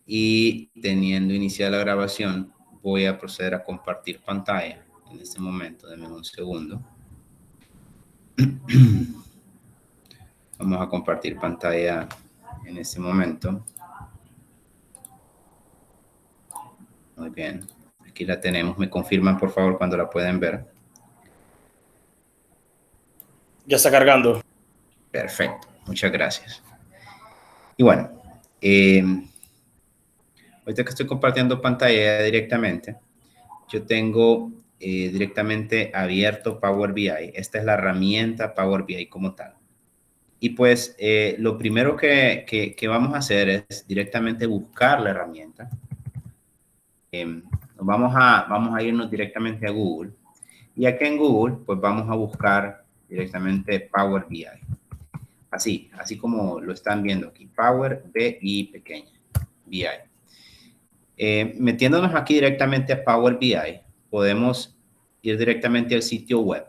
Y teniendo iniciada la grabación, voy a proceder a compartir pantalla en este momento. Denme un segundo. Vamos a compartir pantalla en este momento. Muy bien. Aquí la tenemos. Me confirman, por favor, cuando la pueden ver. Ya está cargando. Perfecto. Muchas gracias. Y bueno, ahorita que estoy compartiendo pantalla directamente, yo tengo directamente abierto Power BI. Esta es la herramienta Power BI como tal. Y pues lo primero que vamos a hacer es directamente buscar la herramienta. Vamos a irnos directamente a Google. Y aquí en Google, pues vamos a buscar directamente Power BI. Así como lo están viendo aquí. Power BI pequeña. BI. Metiéndonos aquí directamente a Power BI, podemos ir directamente al sitio web.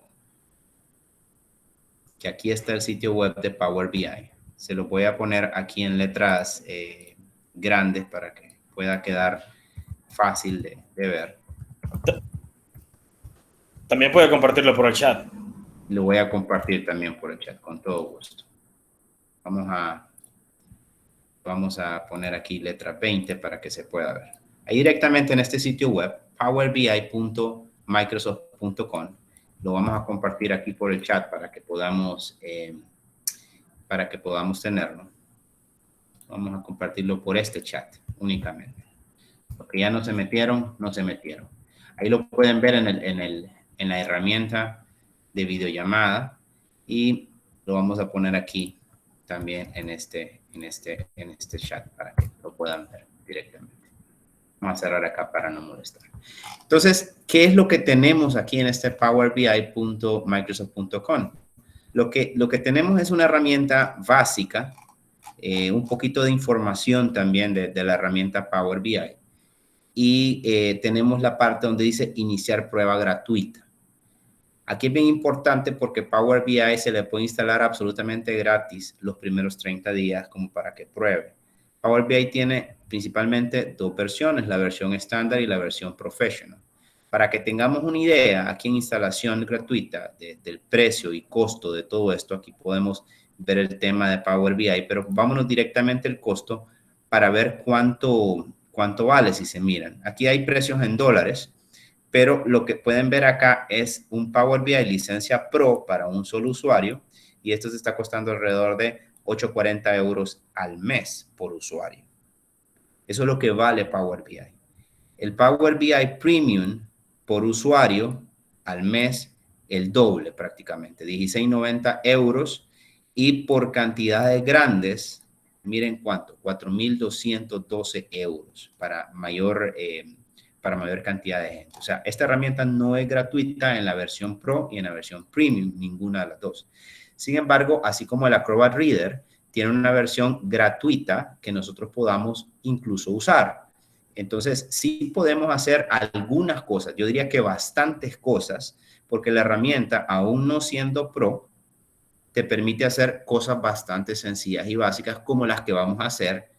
Que aquí está el sitio web de Power BI. Se lo voy a poner aquí en letras grandes para que pueda quedar fácil de ver. También puede compartirlo por el chat. Lo voy a compartir también por el chat, con todo gusto. Vamos a poner aquí letra 20 para que se pueda ver. Ahí directamente en este sitio web, powerbi.microsoft.com, lo vamos a compartir aquí por el chat para que podamos tenerlo. Vamos a compartirlo por este chat únicamente. Los que ya no se metieron, no se metieron. Ahí lo pueden ver en la herramienta de videollamada y lo vamos a poner aquí también en este chat para que lo puedan ver directamente. Vamos a cerrar acá para no molestar. Entonces, ¿qué es lo que tenemos aquí en este powerbi.microsoft.com? Lo que tenemos es una herramienta básica, un poquito de información también de la herramienta Power BI. Y tenemos la parte donde dice iniciar prueba gratuita. Aquí es bien importante porque Power BI se le puede instalar absolutamente gratis los primeros 30 días como para que pruebe. Power BI tiene principalmente dos versiones, la versión estándar y la versión professional. Para que tengamos una idea, aquí en instalación gratuita del precio y costo de todo esto, aquí podemos ver el tema de Power BI, pero vámonos directamente al costo para ver cuánto vale si se miran. Aquí hay precios en dólares, pero lo que pueden ver acá es un Power BI licencia Pro para un solo usuario y esto se está costando alrededor de 840 euros al mes por usuario. Eso es lo que vale Power BI. El Power BI Premium por usuario al mes, el doble prácticamente, 16.90 euros y por cantidades grandes, miren cuánto, 4.212 euros para mayor cantidad de gente. O sea, esta herramienta no es gratuita en la versión Pro y en la versión Premium, ninguna de las dos. Sin embargo, así como el Acrobat Reader, tiene una versión gratuita que nosotros podamos incluso usar. Entonces, sí podemos hacer algunas cosas, yo diría que bastantes cosas, porque la herramienta, aún no siendo Pro, te permite hacer cosas bastante sencillas y básicas como las que vamos a hacer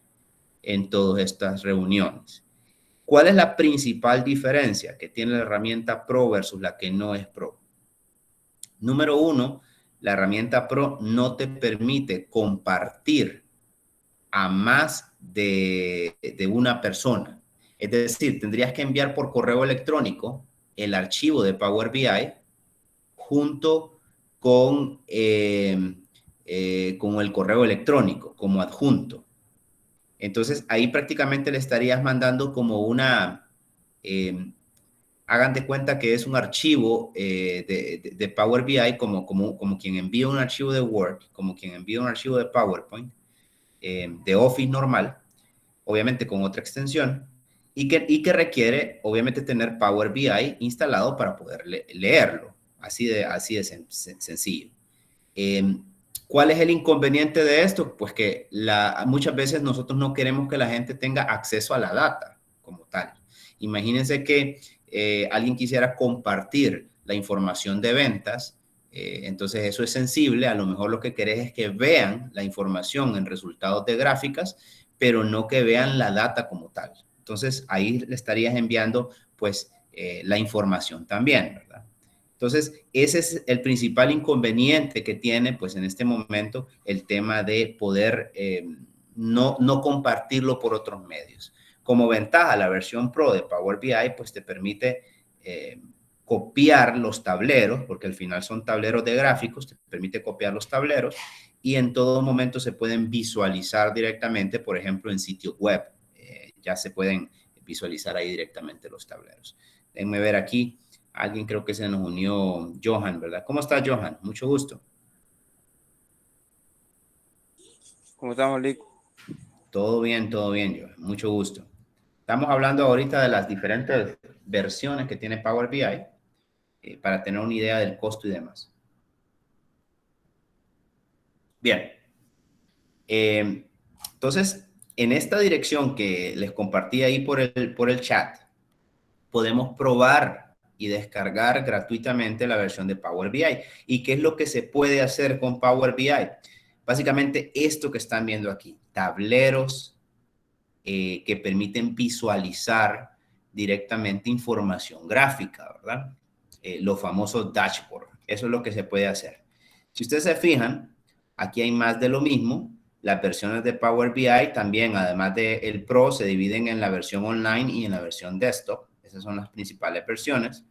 en todas estas reuniones. ¿Cuál es la principal diferencia que tiene la herramienta Pro versus la que no es Pro? Número uno, la herramienta Pro no te permite compartir a más de una persona. Es decir, tendrías que enviar por correo electrónico el archivo de Power BI junto con el correo electrónico como adjunto. Entonces, ahí prácticamente le estarías mandando como una, hagan de cuenta que es un archivo de Power BI como quien envía un archivo de Word, como quien envía un archivo de PowerPoint, de Office normal, obviamente con otra extensión, y que requiere, obviamente, tener Power BI instalado para poder leerlo. Así de sencillo. ¿Cuál es el inconveniente de esto? Pues que muchas veces nosotros no queremos que la gente tenga acceso a la data como tal. Imagínense que alguien quisiera compartir la información de ventas, entonces eso es sensible, a lo mejor lo que querés es que vean la información en resultados de gráficas, pero no que vean la data como tal. Entonces, ahí le estarías enviando, pues, la información también, ¿verdad? Entonces, ese es el principal inconveniente que tiene, pues, en este momento, el tema de poder no compartirlo por otros medios. Como ventaja, la versión Pro de Power BI, pues, te permite copiar los tableros, porque al final son tableros de gráficos, te permite copiar los tableros y en todo momento se pueden visualizar directamente, por ejemplo, en sitios web. Ya se pueden visualizar ahí directamente los tableros. Déjenme ver aquí. Alguien creo que se nos unió, Johan, ¿verdad? ¿Cómo está, Johan? Mucho gusto. ¿Cómo estamos, Lick? Todo bien, Johan. Mucho gusto. Estamos hablando ahorita de las diferentes versiones que tiene Power BI para tener una idea del costo y demás. Bien. Entonces, en esta dirección que les compartí ahí por el chat, podemos probar y descargar gratuitamente la versión de Power BI. ¿Y qué es lo que se puede hacer con Power BI? Básicamente esto que están viendo aquí, tableros que permiten visualizar directamente información gráfica, ¿verdad? Los famosos dashboard. Eso es lo que se puede hacer. Si ustedes se fijan, aquí hay más de lo mismo. Las versiones de Power BI también, además del Pro, se dividen en la versión online y en la versión desktop. Esas son las principales versiones.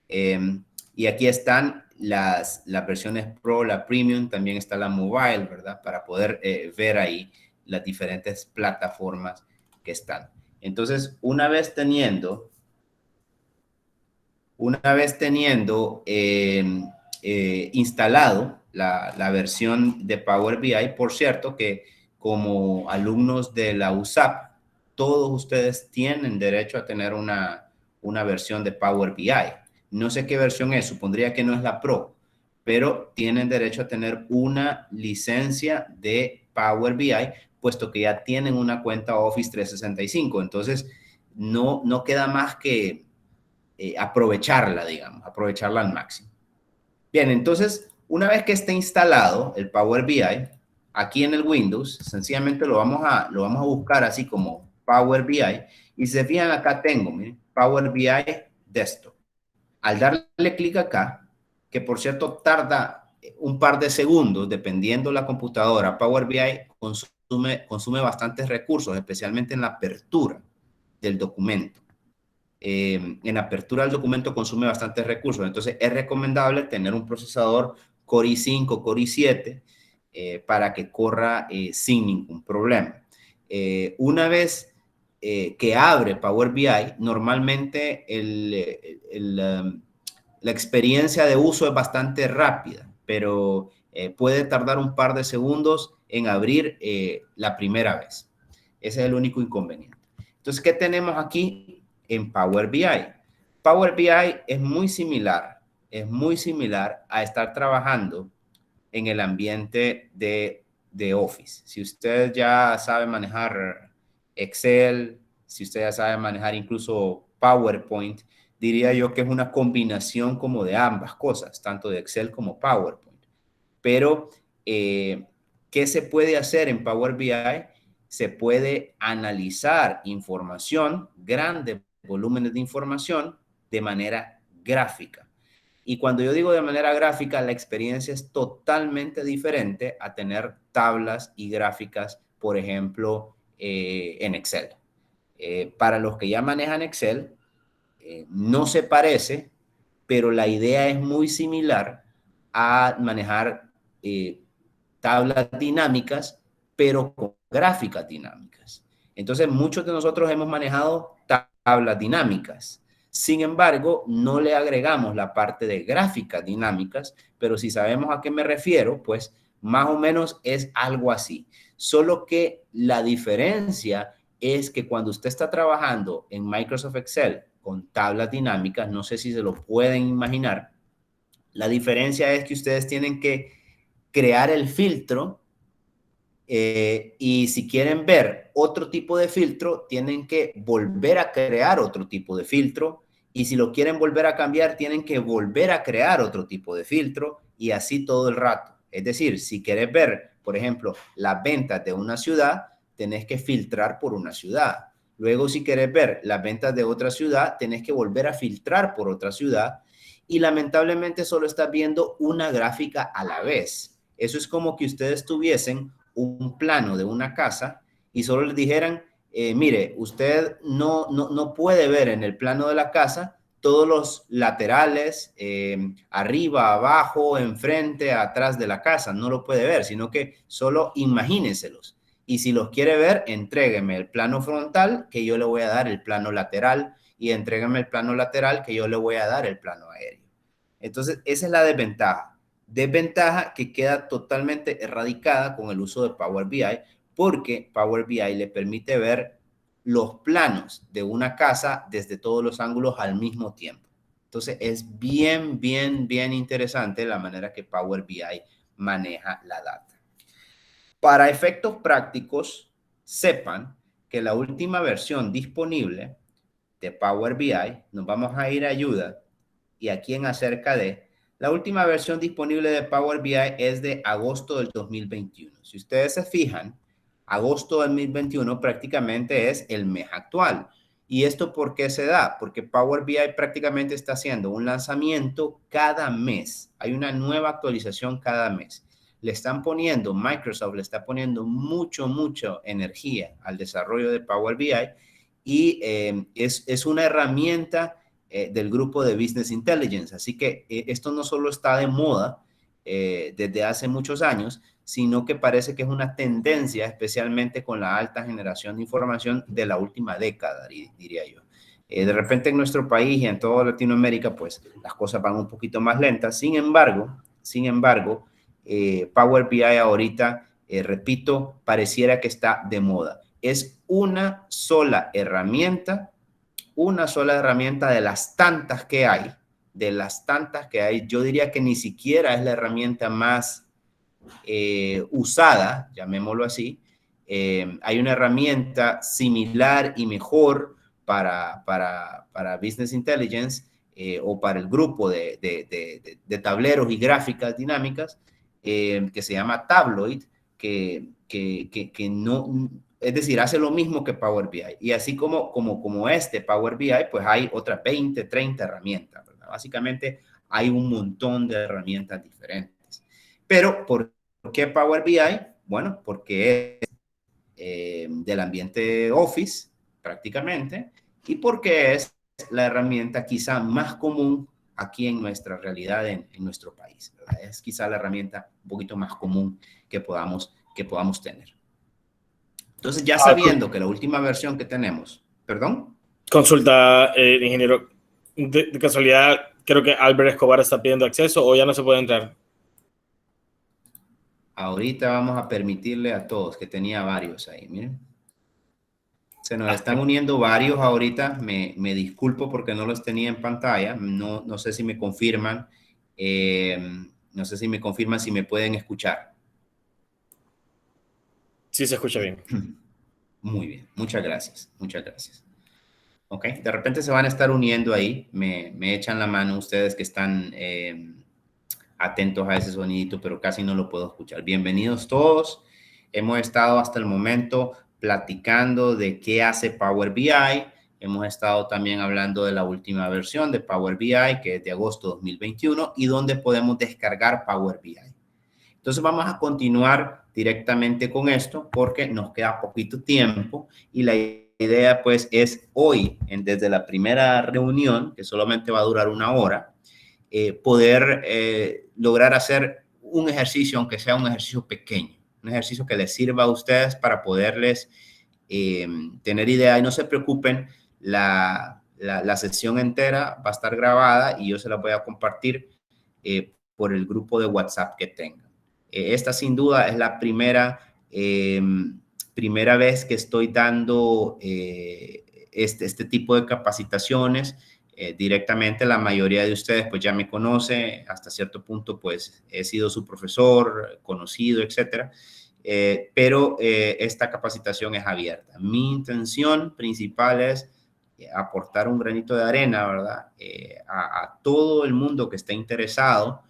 Y aquí están las versiones Pro, la Premium, también está la Mobile, ¿verdad? Para poder ver ahí las diferentes plataformas que están. Entonces, una vez teniendo instalado la versión de Power BI, por cierto que como alumnos de la USAP, todos ustedes tienen derecho a tener una versión de Power BI. No sé qué versión es, supondría que no es la Pro, pero tienen derecho a tener una licencia de Power BI, puesto que ya tienen una cuenta Office 365. Entonces, no queda más que aprovecharla, digamos, aprovecharla al máximo. Bien, entonces, una vez que esté instalado el Power BI, aquí en el Windows, sencillamente lo vamos a buscar así como Power BI, y se fijan acá tengo, miren, Power BI Desktop. Al darle clic acá, que por cierto tarda un par de segundos, dependiendo la computadora, Power BI consume bastantes recursos, especialmente en la apertura del documento. En apertura del documento consume bastantes recursos, entonces es recomendable tener un procesador Core i5, Core i7 para que corra sin ningún problema. Una vez que abre Power BI, normalmente la experiencia de uso es bastante rápida, pero puede tardar un par de segundos en abrir la primera vez. Ese es el único inconveniente. Entonces, ¿qué tenemos aquí en Power BI? Power BI es muy similar a estar trabajando en el ambiente de Office. Si usted ya sabe manejar Excel, si usted ya sabe manejar incluso PowerPoint, diría yo que es una combinación como de ambas cosas, tanto de Excel como PowerPoint. Pero, ¿qué se puede hacer en Power BI? Se puede analizar información, grandes volúmenes de información, de manera gráfica. Y cuando yo digo de manera gráfica, la experiencia es totalmente diferente a tener tablas y gráficas, por ejemplo, en Excel. Para los que ya manejan Excel, no se parece, pero la idea es muy similar a manejar tablas dinámicas, pero con gráficas dinámicas. Entonces, muchos de nosotros hemos manejado tablas dinámicas. Sin embargo, no le agregamos la parte de gráficas dinámicas, pero si sabemos a qué me refiero, pues más o menos es algo así. Solo que la diferencia es que cuando usted está trabajando en Microsoft Excel con tablas dinámicas, no sé si se lo pueden imaginar, la diferencia es que ustedes tienen que crear el filtro y si quieren ver otro tipo de filtro, tienen que volver a crear otro tipo de filtro y si lo quieren volver a cambiar, tienen que volver a crear otro tipo de filtro y así todo el rato. Es decir, si quieres ver, por ejemplo, las ventas de una ciudad, tenés que filtrar por una ciudad. Luego, si querés ver las ventas de otra ciudad, tenés que volver a filtrar por otra ciudad. Y lamentablemente solo estás viendo una gráfica a la vez. Eso es como que ustedes tuviesen un plano de una casa y solo les dijeran, mire, usted no puede ver en el plano de la casa todos los laterales, arriba, abajo, enfrente, atrás de la casa. No lo puede ver, sino que solo imagínenselos. Y si los quiere ver, entrégueme el plano frontal, que yo le voy a dar el plano lateral, y entrégueme el plano lateral, que yo le voy a dar el plano aéreo. Entonces, esa es la desventaja. Desventaja que queda totalmente erradicada con el uso de Power BI, porque Power BI le permite ver los planos de una casa desde todos los ángulos al mismo tiempo. Entonces, es bien interesante la manera que Power BI maneja la data. Para efectos prácticos, sepan que la última versión disponible de Power BI, nos vamos a ir a ayuda y aquí en acerca de, la última versión disponible de Power BI es de agosto del 2021. Si ustedes se fijan, agosto del 2021 prácticamente es el mes actual. ¿Y esto por qué se da? Porque Power BI prácticamente está haciendo un lanzamiento cada mes. Hay una nueva actualización cada mes. Le están poniendo, Microsoft le está poniendo mucho energía al desarrollo de Power BI y es una herramienta del grupo de Business Intelligence. Así que esto no solo está de moda desde hace muchos años, sino que parece que es una tendencia, especialmente con la alta generación de información de la última década, diría yo. De repente en nuestro país y en toda Latinoamérica, pues las cosas van un poquito más lentas. Sin embargo, Power BI ahorita, repito, pareciera que está de moda. Es una sola herramienta de las tantas que hay, yo diría que ni siquiera es la herramienta más usada, llamémoslo así. Hay una herramienta similar y mejor para Business Intelligence o para el grupo de tableros y gráficas dinámicas que se llama Tableau, que no, es decir, hace lo mismo que Power BI. Y así como este Power BI, pues hay otras 20, 30 herramientas, ¿verdad? Básicamente hay un montón de herramientas diferentes. Pero, ¿por qué Power BI? Bueno, porque es del ambiente Office, prácticamente, y porque es la herramienta quizá más común aquí en nuestra realidad, en nuestro país, ¿verdad? Es quizá la herramienta un poquito más común que podamos tener. Entonces, ya sabiendo que la última versión que tenemos, ¿perdón? Consulta, ingeniero. De casualidad, creo que Albert Escobar está pidiendo acceso o ya no se puede entrar. Ahorita vamos a permitirle a todos, que tenía varios ahí, miren. Se nos están uniendo varios ahorita. Me disculpo porque no los tenía en pantalla. No sé si me confirman. No sé si me confirman si me pueden escuchar. Sí, se escucha bien. Muy bien. Muchas gracias. Muchas gracias. Ok. De repente se van a estar uniendo ahí. Me echan la mano ustedes que están atentos a ese sonidito, pero casi no lo puedo escuchar. Bienvenidos todos. Hemos estado hasta el momento platicando de qué hace Power BI. Hemos estado también hablando de la última versión de Power BI, que es de agosto de 2021, y dónde podemos descargar Power BI. Entonces vamos a continuar directamente con esto porque nos queda poquito tiempo y la idea pues es hoy, desde la primera reunión, que solamente va a durar 1 hora, poder lograr hacer un ejercicio, aunque sea un ejercicio pequeño, un ejercicio que les sirva a ustedes para poderles tener idea. Y no se preocupen, la sesión entera va a estar grabada y yo se la voy a compartir por el grupo de WhatsApp que tengan. Esta sin duda es la primera vez que estoy dando este tipo de capacitaciones. Directamente. La mayoría de ustedes pues ya me conoce, hasta cierto punto pues he sido su profesor, conocido, etcétera, pero esta capacitación es abierta. Mi intención principal es aportar un granito de arena, ¿verdad? A todo el mundo que esté interesado,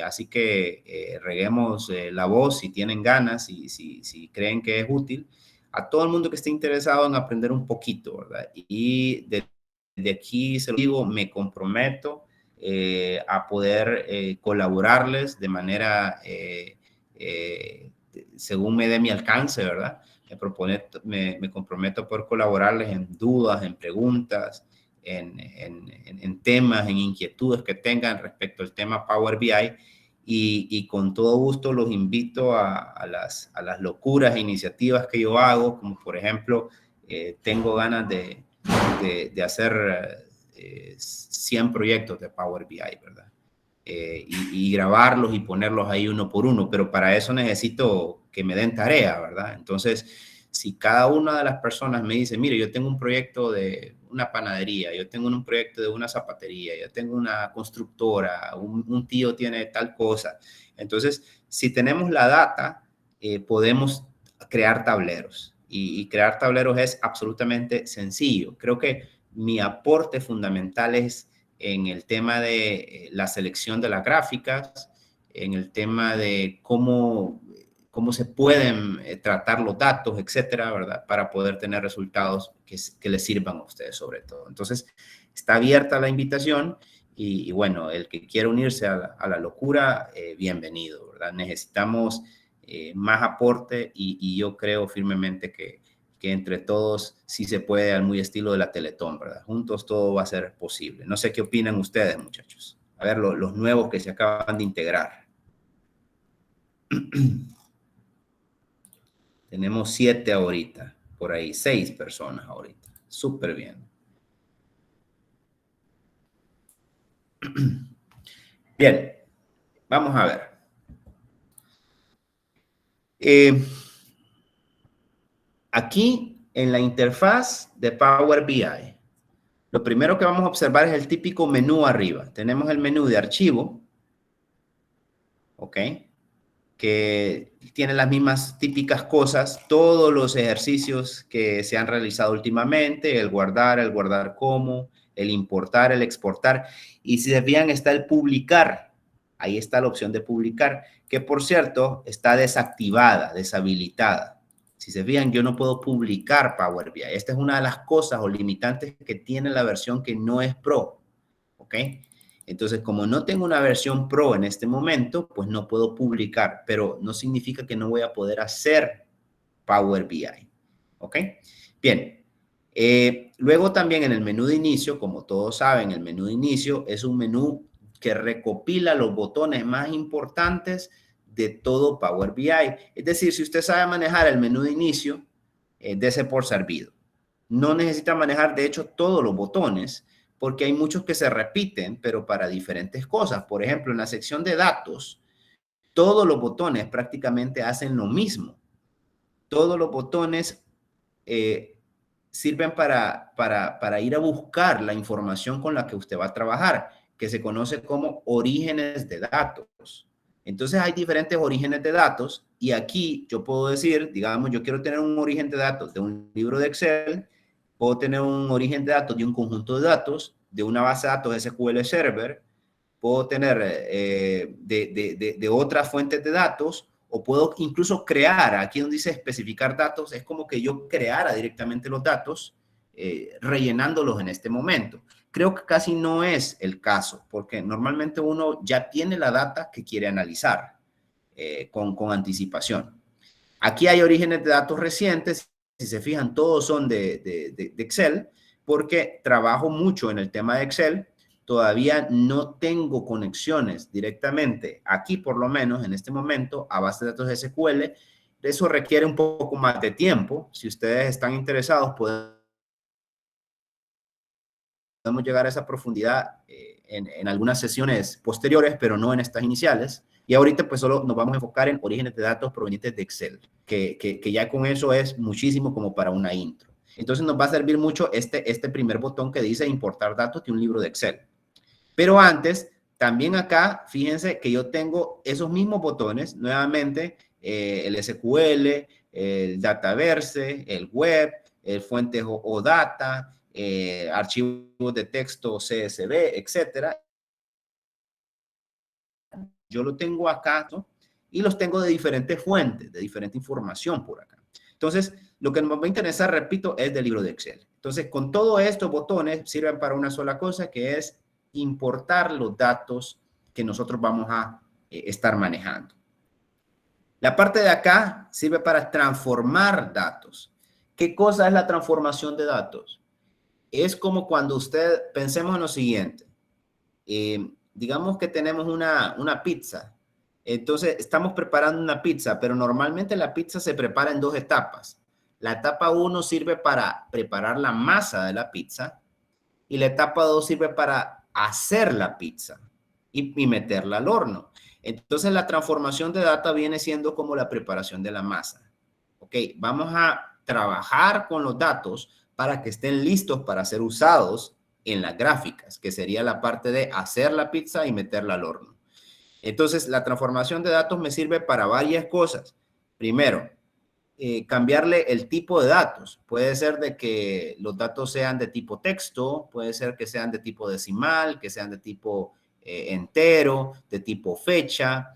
así que reguemos la voz si tienen ganas y si creen que es útil. a todo el mundo que esté interesado en aprender un poquito, ¿verdad? Y de aquí, se lo digo, me comprometo a poder colaborarles de manera según me dé mi alcance, ¿verdad? Me comprometo a poder colaborarles en dudas, en preguntas, en temas, en inquietudes que tengan respecto al tema Power BI. Y con todo gusto los invito a las locuras e iniciativas que yo hago, como por ejemplo, tengo ganas de hacer 100 proyectos de Power BI, ¿verdad? Y grabarlos y ponerlos ahí uno por uno, pero para eso necesito que me den tarea, ¿verdad? Entonces, si cada una de las personas me dice, mire, yo tengo un proyecto de una panadería, yo tengo un proyecto de una zapatería, yo tengo una constructora, un tío tiene tal cosa. Entonces, si tenemos la data, podemos crear tableros. Y crear tableros es absolutamente sencillo. Creo que mi aporte fundamental es en el tema de la selección de las gráficas, en el tema de cómo se pueden tratar los datos, etcétera, ¿verdad? Para poder tener resultados que les sirvan a ustedes sobre todo. Entonces, está abierta la invitación y bueno, el que quiera unirse a la locura, bienvenido, ¿verdad? Necesitamos más aporte y yo creo firmemente que entre todos sí se puede, al muy estilo de la Teletón, ¿verdad? Juntos todo va a ser posible. No sé qué opinan ustedes, muchachos. A ver, los nuevos que se acaban de integrar. Tenemos 7 ahorita, por ahí, 6 personas ahorita. Súper bien. Bien, vamos a ver. Aquí en la interfaz de Power BI, lo primero que vamos a observar es el típico menú arriba. Tenemos el menú de archivo, ¿ok? Que tiene las mismas típicas cosas, todos los ejercicios que se han realizado últimamente, el guardar como, el importar, el exportar. Y si se fijan, está el publicar. Ahí está la opción de publicar, que por cierto está desactivada, deshabilitada. Si se fijan, yo no puedo publicar Power BI. Esta es una de las cosas o limitantes que tiene la versión que no es Pro, ¿ok? Entonces, como no tengo una versión Pro en este momento, pues no puedo publicar, pero no significa que no voy a poder hacer Power BI, ¿ok? Bien, luego también en el menú de inicio, como todos saben, el menú de inicio es un menú que recopila los botones más importantes de todo Power BI. Es decir, si usted sabe manejar el menú de inicio, dése por servido. No necesita manejar, de hecho, todos los botones, porque hay muchos que se repiten, pero para diferentes cosas. Por ejemplo, en la sección de datos, todos los botones prácticamente hacen lo mismo. Todos los botones sirven para ir a buscar la información con la que usted va a trabajar, que se conoce como orígenes de datos. Entonces hay diferentes orígenes de datos y aquí yo puedo decir, digamos, yo quiero tener un origen de datos de un libro de Excel, puedo tener un origen de datos de un conjunto de datos, de una base de datos SQL Server, puedo tener de otras fuentes de datos o puedo incluso crear, aquí donde dice especificar datos, es como que yo creara directamente los datos rellenándolos en este momento. Creo que casi no es el caso, porque normalmente uno ya tiene la data que quiere analizar con anticipación. Aquí hay orígenes de datos recientes, si se fijan, todos son de Excel, porque trabajo mucho en el tema de Excel. Todavía no tengo conexiones directamente, aquí por lo menos en este momento, a base de datos SQL. Eso requiere un poco más de tiempo. Si ustedes están interesados, podemos llegar a esa profundidad en algunas sesiones posteriores, pero no en estas iniciales. Y ahorita pues solo nos vamos a enfocar en orígenes de datos provenientes de Excel, que ya con eso es muchísimo como para una intro. Entonces nos va a servir mucho este primer botón que dice importar datos de un libro de Excel. Pero antes, también acá, fíjense que yo tengo esos mismos botones, nuevamente, el SQL, el Dataverse, el web, el fuentes o data, archivos de texto CSV, etcétera. Yo lo tengo acá, ¿no? Y los tengo de diferentes fuentes, de diferente información por acá. Entonces, lo que nos va a interesar, repito, es del libro de Excel. Entonces, con todos estos botones sirven para una sola cosa, que es importar los datos que nosotros vamos a estar manejando. La parte de acá sirve para transformar datos. ¿Qué cosa es la transformación de datos? Es como cuando pensemos en lo siguiente. Digamos que tenemos una pizza. Entonces, estamos preparando una pizza, pero normalmente la pizza se prepara en 2 etapas. La etapa 1 sirve para preparar la masa de la pizza y la etapa 2 sirve para hacer la pizza y meterla al horno. Entonces, la transformación de data viene siendo como la preparación de la masa. Ok, vamos a trabajar con los datos para que estén listos para ser usados en las gráficas, que sería la parte de hacer la pizza y meterla al horno. Entonces, la transformación de datos me sirve para varias cosas. Primero, cambiarle el tipo de datos. Puede ser de que los datos sean de tipo texto, puede ser que sean de tipo decimal, que sean de tipo entero, de tipo fecha.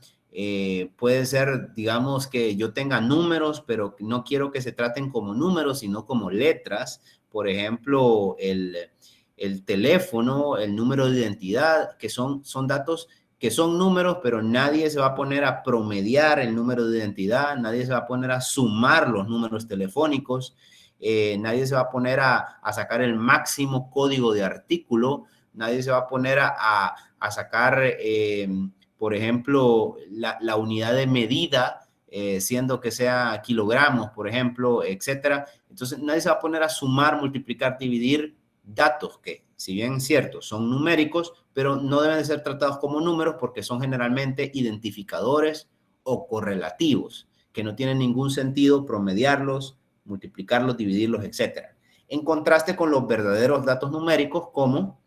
Puede ser, digamos, que yo tenga números, pero no quiero que se traten como números, sino como letras. Por ejemplo, el teléfono, el número de identidad, que son datos que son números, pero nadie se va a poner a promediar el número de identidad, nadie se va a poner a sumar los números telefónicos, nadie se va a poner a sacar el máximo código de artículo, nadie se va a poner a sacar, por ejemplo, la unidad de medida, siendo que sea kilogramos, por ejemplo, etcétera. Entonces, nadie se va a poner a sumar, multiplicar, dividir datos que, si bien es cierto, son numéricos, pero no deben de ser tratados como números porque son generalmente identificadores o correlativos, que no tienen ningún sentido promediarlos, multiplicarlos, dividirlos, etc. En contraste con los verdaderos datos numéricos como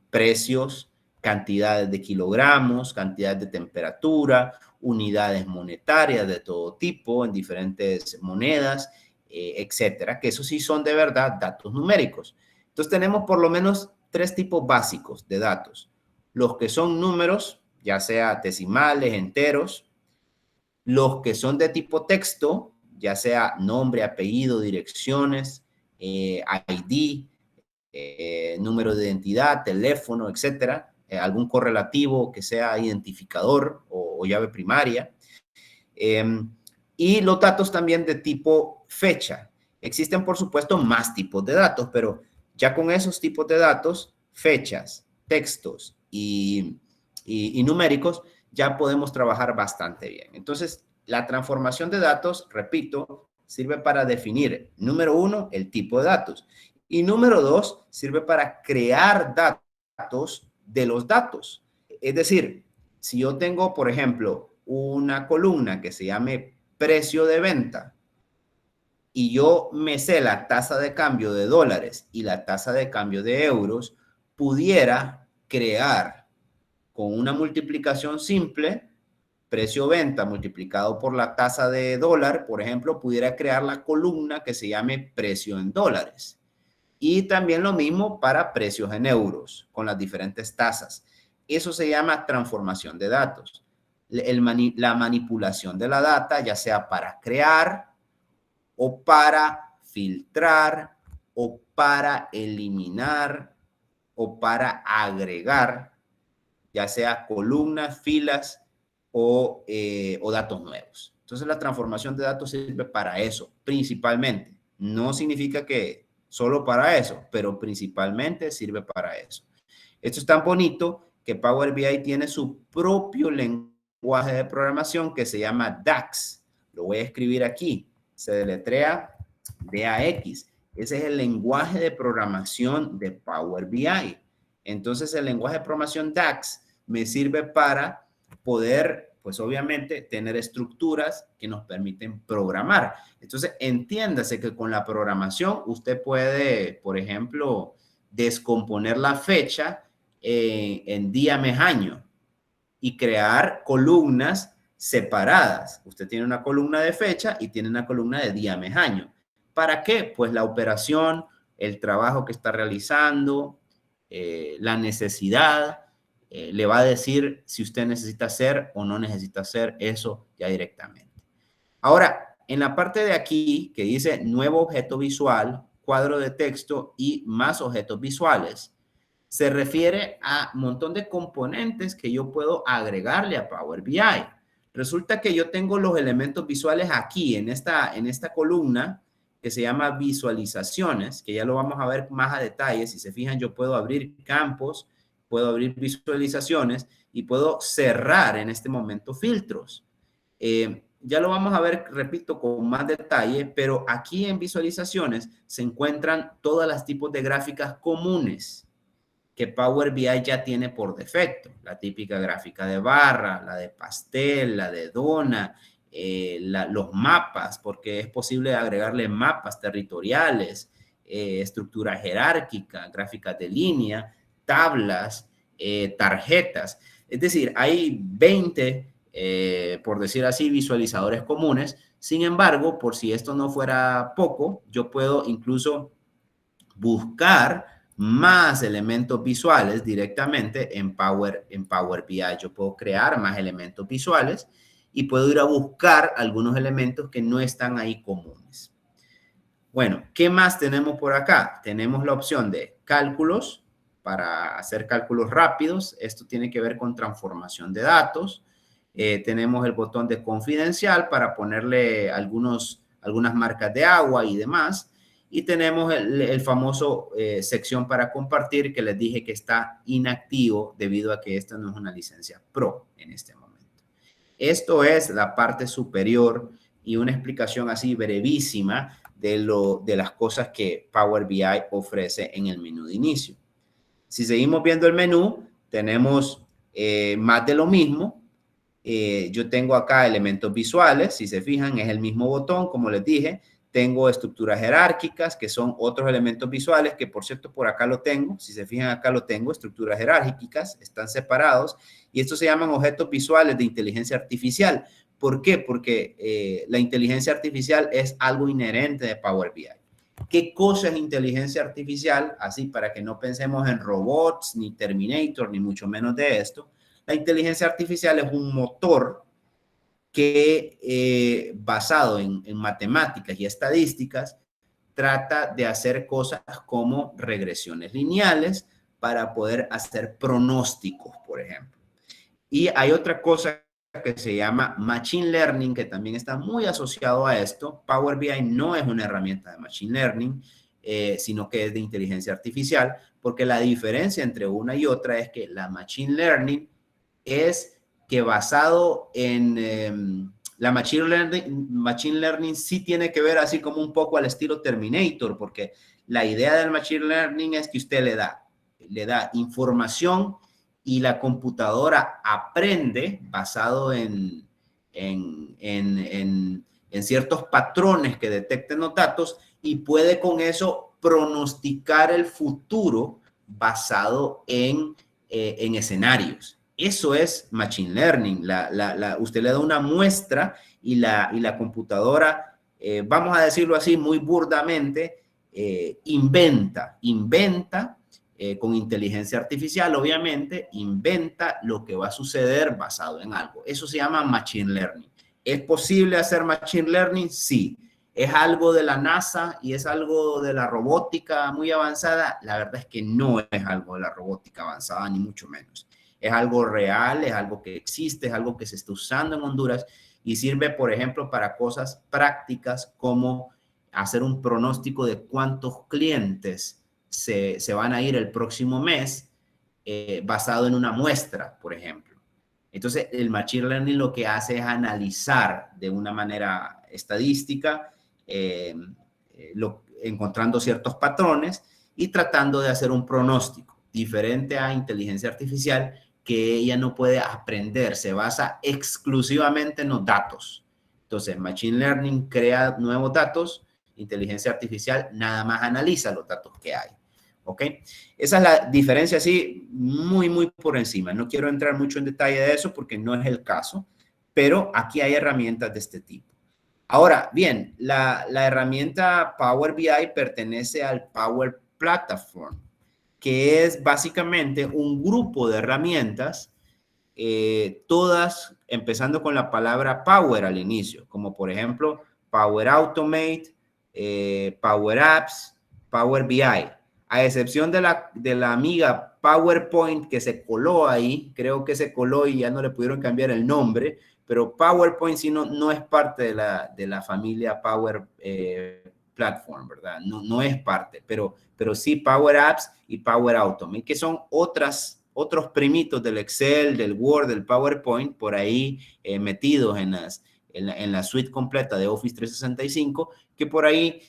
precios, cantidades de kilogramos, cantidades de temperatura, unidades monetarias de todo tipo en diferentes monedas, etcétera, que eso sí son de verdad datos numéricos. Entonces tenemos por lo menos 3 tipos básicos de datos. Los que son números, ya sea decimales, enteros. Los que son de tipo texto, ya sea nombre, apellido, direcciones, ID, número de identidad, teléfono, etcétera. Algún correlativo que sea identificador o llave primaria. Y los datos también de tipo fecha. Existen, por supuesto, más tipos de datos, pero ya con esos tipos de datos, fechas, textos y numéricos, ya podemos trabajar bastante bien. Entonces, la transformación de datos, repito, sirve para definir, número 1, el tipo de datos. Y número 2, sirve para crear datos de los datos. Es decir, si yo tengo, por ejemplo, una columna que se llame precio de venta, y yo me sé la tasa de cambio de dólares y la tasa de cambio de euros, pudiera crear con una multiplicación simple, precio-venta multiplicado por la tasa de dólar, por ejemplo, pudiera crear la columna que se llame precio en dólares. Y también lo mismo para precios en euros, con las diferentes tasas. Eso se llama transformación de datos. La manipulación de la data, ya sea para crear, o para filtrar, o para eliminar, o para agregar, ya sea columnas, filas o datos nuevos. Entonces, la transformación de datos sirve para eso, principalmente. No significa que solo para eso, pero principalmente sirve para eso. Esto es tan bonito que Power BI tiene su propio lenguaje de programación que se llama DAX. Lo voy a escribir aquí. Se deletrea DAX. Ese es el lenguaje de programación de Power BI. Entonces, el lenguaje de programación DAX me sirve para poder, pues obviamente, tener estructuras que nos permiten programar. Entonces, entiéndase que con la programación usted puede, por ejemplo, descomponer la fecha en día, mes, año y crear columnas separadas. Usted tiene una columna de fecha y tiene una columna de día, mes, año. ¿Para qué? Pues la operación, el trabajo que está realizando, la necesidad, le va a decir si usted necesita hacer o no necesita hacer eso ya directamente. Ahora, En la parte de aquí que dice nuevo objeto visual, cuadro de texto y más objetos visuales, se refiere a un montón de componentes que yo puedo agregarle a Power BI. Resulta que yo tengo los elementos visuales aquí en esta columna que se llama visualizaciones, que ya lo vamos a ver más a detalle. Si se fijan, yo puedo abrir campos, puedo abrir visualizaciones y puedo cerrar en este momento filtros. Ya lo vamos a ver, repito, con más detalle, pero aquí en visualizaciones se encuentran todas las tipos de gráficas comunes que Power BI ya tiene por defecto. La típica gráfica de barra, la de pastel, la de dona, los mapas, porque es posible agregarle mapas territoriales, estructura jerárquica, gráficas de línea, tablas, tarjetas. Es decir, hay 20, por decir así, visualizadores comunes. Sin embargo, por si esto no fuera poco, yo puedo incluso buscar más elementos visuales directamente en Power BI. Yo puedo crear más elementos visuales y puedo ir a buscar algunos elementos que no están ahí comunes. Bueno, ¿qué más tenemos por acá? Tenemos la opción de cálculos para hacer cálculos rápidos. Esto tiene que ver con transformación de datos. Tenemos el botón de confidencial para ponerle algunas marcas de agua y demás. Y tenemos el famoso sección para compartir que les dije que está inactivo debido a que esta no es una licencia Pro en este momento. Esto es la parte superior y una explicación así brevísima de las cosas que Power BI ofrece en el menú de inicio. Si seguimos viendo el menú, tenemos más de lo mismo. Yo tengo acá elementos visuales, si se fijan es el mismo botón, como les dije. Tengo estructuras jerárquicas, que son otros elementos visuales, que por cierto por acá lo tengo. Si se fijan acá lo tengo, estructuras jerárquicas, están separados. Y estos se llaman objetos visuales de inteligencia artificial. ¿Por qué? Porque la inteligencia artificial es algo inherente de Power BI. ¿Qué cosa es inteligencia artificial? Así para que no pensemos en robots, ni Terminator, ni mucho menos de esto. La inteligencia artificial es un motor que basado en matemáticas y estadísticas trata de hacer cosas como regresiones lineales para poder hacer pronósticos, por ejemplo. Y hay otra cosa que se llama Machine Learning, que también está muy asociado a esto. Power BI no es una herramienta de Machine Learning, sino que es de inteligencia artificial, porque la diferencia entre una y otra es que la Machine Learning es que basado en la Machine Learning sí tiene que ver así como un poco al estilo Terminator, porque la idea del Machine Learning es que usted le da información y la computadora aprende basado en ciertos patrones que detecten los datos y puede con eso pronosticar el futuro basado en escenarios. Eso es Machine Learning. Usted le da una muestra y la computadora, vamos a decirlo así muy burdamente, inventa con inteligencia artificial, obviamente, inventa lo que va a suceder basado en algo. Eso se llama Machine Learning. ¿Es posible hacer Machine Learning? Sí. ¿Es algo de la NASA y es algo de la robótica muy avanzada? La verdad es que no es algo de la robótica avanzada, ni mucho menos. Es algo real, es algo que existe, es algo que se está usando en Honduras y sirve, por ejemplo, para cosas prácticas como hacer un pronóstico de cuántos clientes se van a ir el próximo mes basado en una muestra, por ejemplo. Entonces, el Machine Learning lo que hace es analizar de una manera estadística, encontrando ciertos patrones y tratando de hacer un pronóstico diferente a inteligencia artificial, que ella no puede aprender, se basa exclusivamente en los datos. Entonces, Machine Learning crea nuevos datos, inteligencia artificial nada más analiza los datos que hay. ¿Ok? Esa es la diferencia así muy por encima. No quiero entrar mucho en detalle de eso porque no es el caso, pero aquí hay herramientas de este tipo. Ahora, bien, la herramienta Power BI pertenece al Power Platform, que es básicamente un grupo de herramientas, todas empezando con la palabra Power al inicio, como por ejemplo Power Automate, Power Apps, Power BI. A excepción de la amiga PowerPoint que se coló ahí, creo que se coló y ya no le pudieron cambiar el nombre, pero PowerPoint sí no es parte de la familia Power Platform, ¿verdad? No es parte, pero sí Power Apps y Power Automate, que son otros primitos del Excel, del Word, del PowerPoint, por ahí metidos en la suite completa de Office 365, que por ahí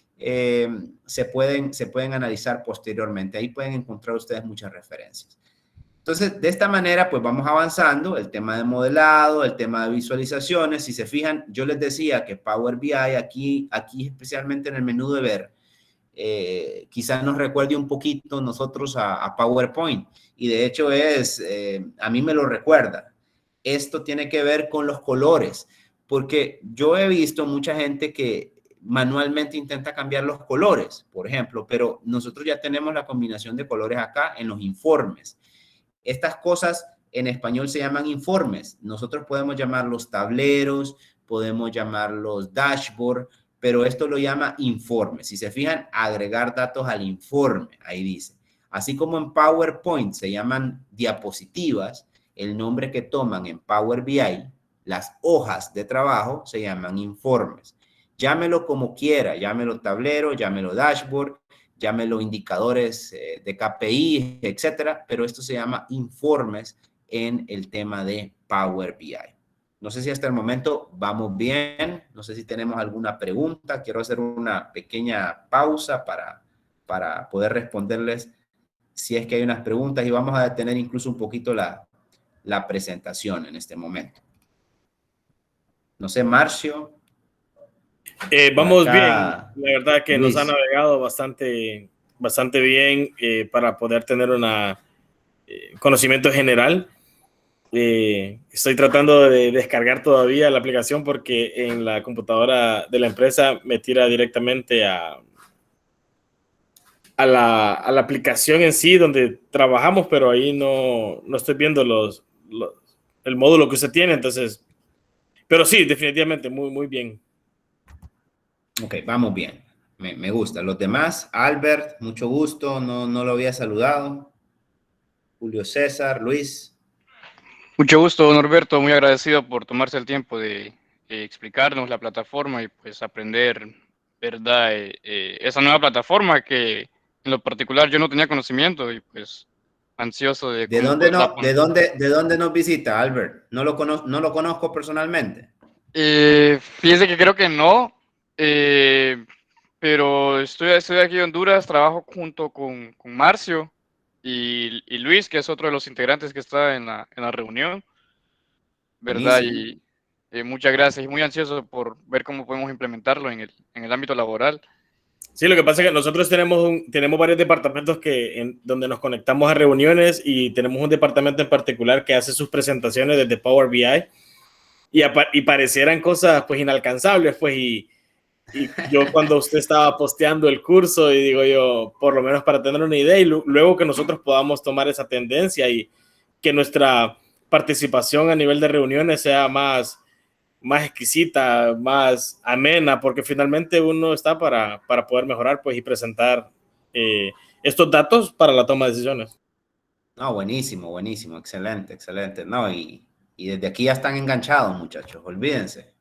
se pueden analizar posteriormente. Ahí pueden encontrar ustedes muchas referencias. Entonces, de esta manera, pues vamos avanzando. El tema de modelado, el tema de visualizaciones. Si se fijan, yo les decía que Power BI aquí especialmente en el menú de ver, quizás nos recuerde un poquito nosotros a PowerPoint. Y de hecho a mí me lo recuerda. Esto tiene que ver con los colores, porque yo he visto mucha gente que manualmente intenta cambiar los colores, por ejemplo, pero nosotros ya tenemos la combinación de colores acá en los informes. Estas cosas en español se llaman informes. Nosotros podemos llamarlos tableros, podemos llamarlos dashboard, pero esto lo llama informe. Si se fijan, agregar datos al informe, ahí dice. Así como en PowerPoint se llaman diapositivas, el nombre que toman en Power BI, las hojas de trabajo, se llaman informes. Llámelo como quiera, llámelo tablero, llámelo dashboard, llámelo indicadores de KPI, etcétera, pero esto se llama informes en el tema de Power BI. No sé si hasta el momento vamos bien, no sé si tenemos alguna pregunta. Quiero hacer una pequeña pausa para poder responderles si es que hay unas preguntas y vamos a detener incluso un poquito la presentación en este momento. No sé, Marcio. Vamos acá, bien, la verdad que Luis. nos ha navegado bastante bien para poder tener un conocimiento general. Estoy tratando de descargar todavía la aplicación porque en la computadora de la empresa me tira directamente a la aplicación en sí donde trabajamos, pero ahí no estoy viendo el módulo que usted tiene, entonces, pero sí, definitivamente muy bien. Ok, vamos bien. Me gusta. Los demás, Albert, mucho gusto. No lo había saludado. Julio César, Luis. Mucho gusto, Norberto. Muy agradecido por tomarse el tiempo de explicarnos la plataforma y pues aprender, ¿verdad? Esa nueva plataforma que en lo particular yo no tenía conocimiento y pues ansioso de ¿De cómo dónde, poderla no, poner. de dónde nos visita, Albert? No lo conozco personalmente. Fíjese que creo que no, pero estoy aquí en Honduras, trabajo junto con Marcio y Luis, que es otro de los integrantes que está en la reunión, ¿verdad? Buenísimo. Y muchas gracias y muy ansioso por ver cómo podemos implementarlo en el ámbito laboral. Sí, lo que pasa es que nosotros tenemos varios departamentos donde nos conectamos a reuniones y tenemos un departamento en particular que hace sus presentaciones desde Power BI y parecieran cosas pues inalcanzables, pues y yo cuando usted estaba posteando el curso y digo yo, por lo menos para tener una idea y luego que nosotros podamos tomar esa tendencia y que nuestra participación a nivel de reuniones sea más exquisita, más amena, porque finalmente uno está para poder mejorar pues y presentar estos datos para la toma de decisiones. No, buenísimo, excelente. No, y desde aquí ya están enganchados, muchachos, olvídense.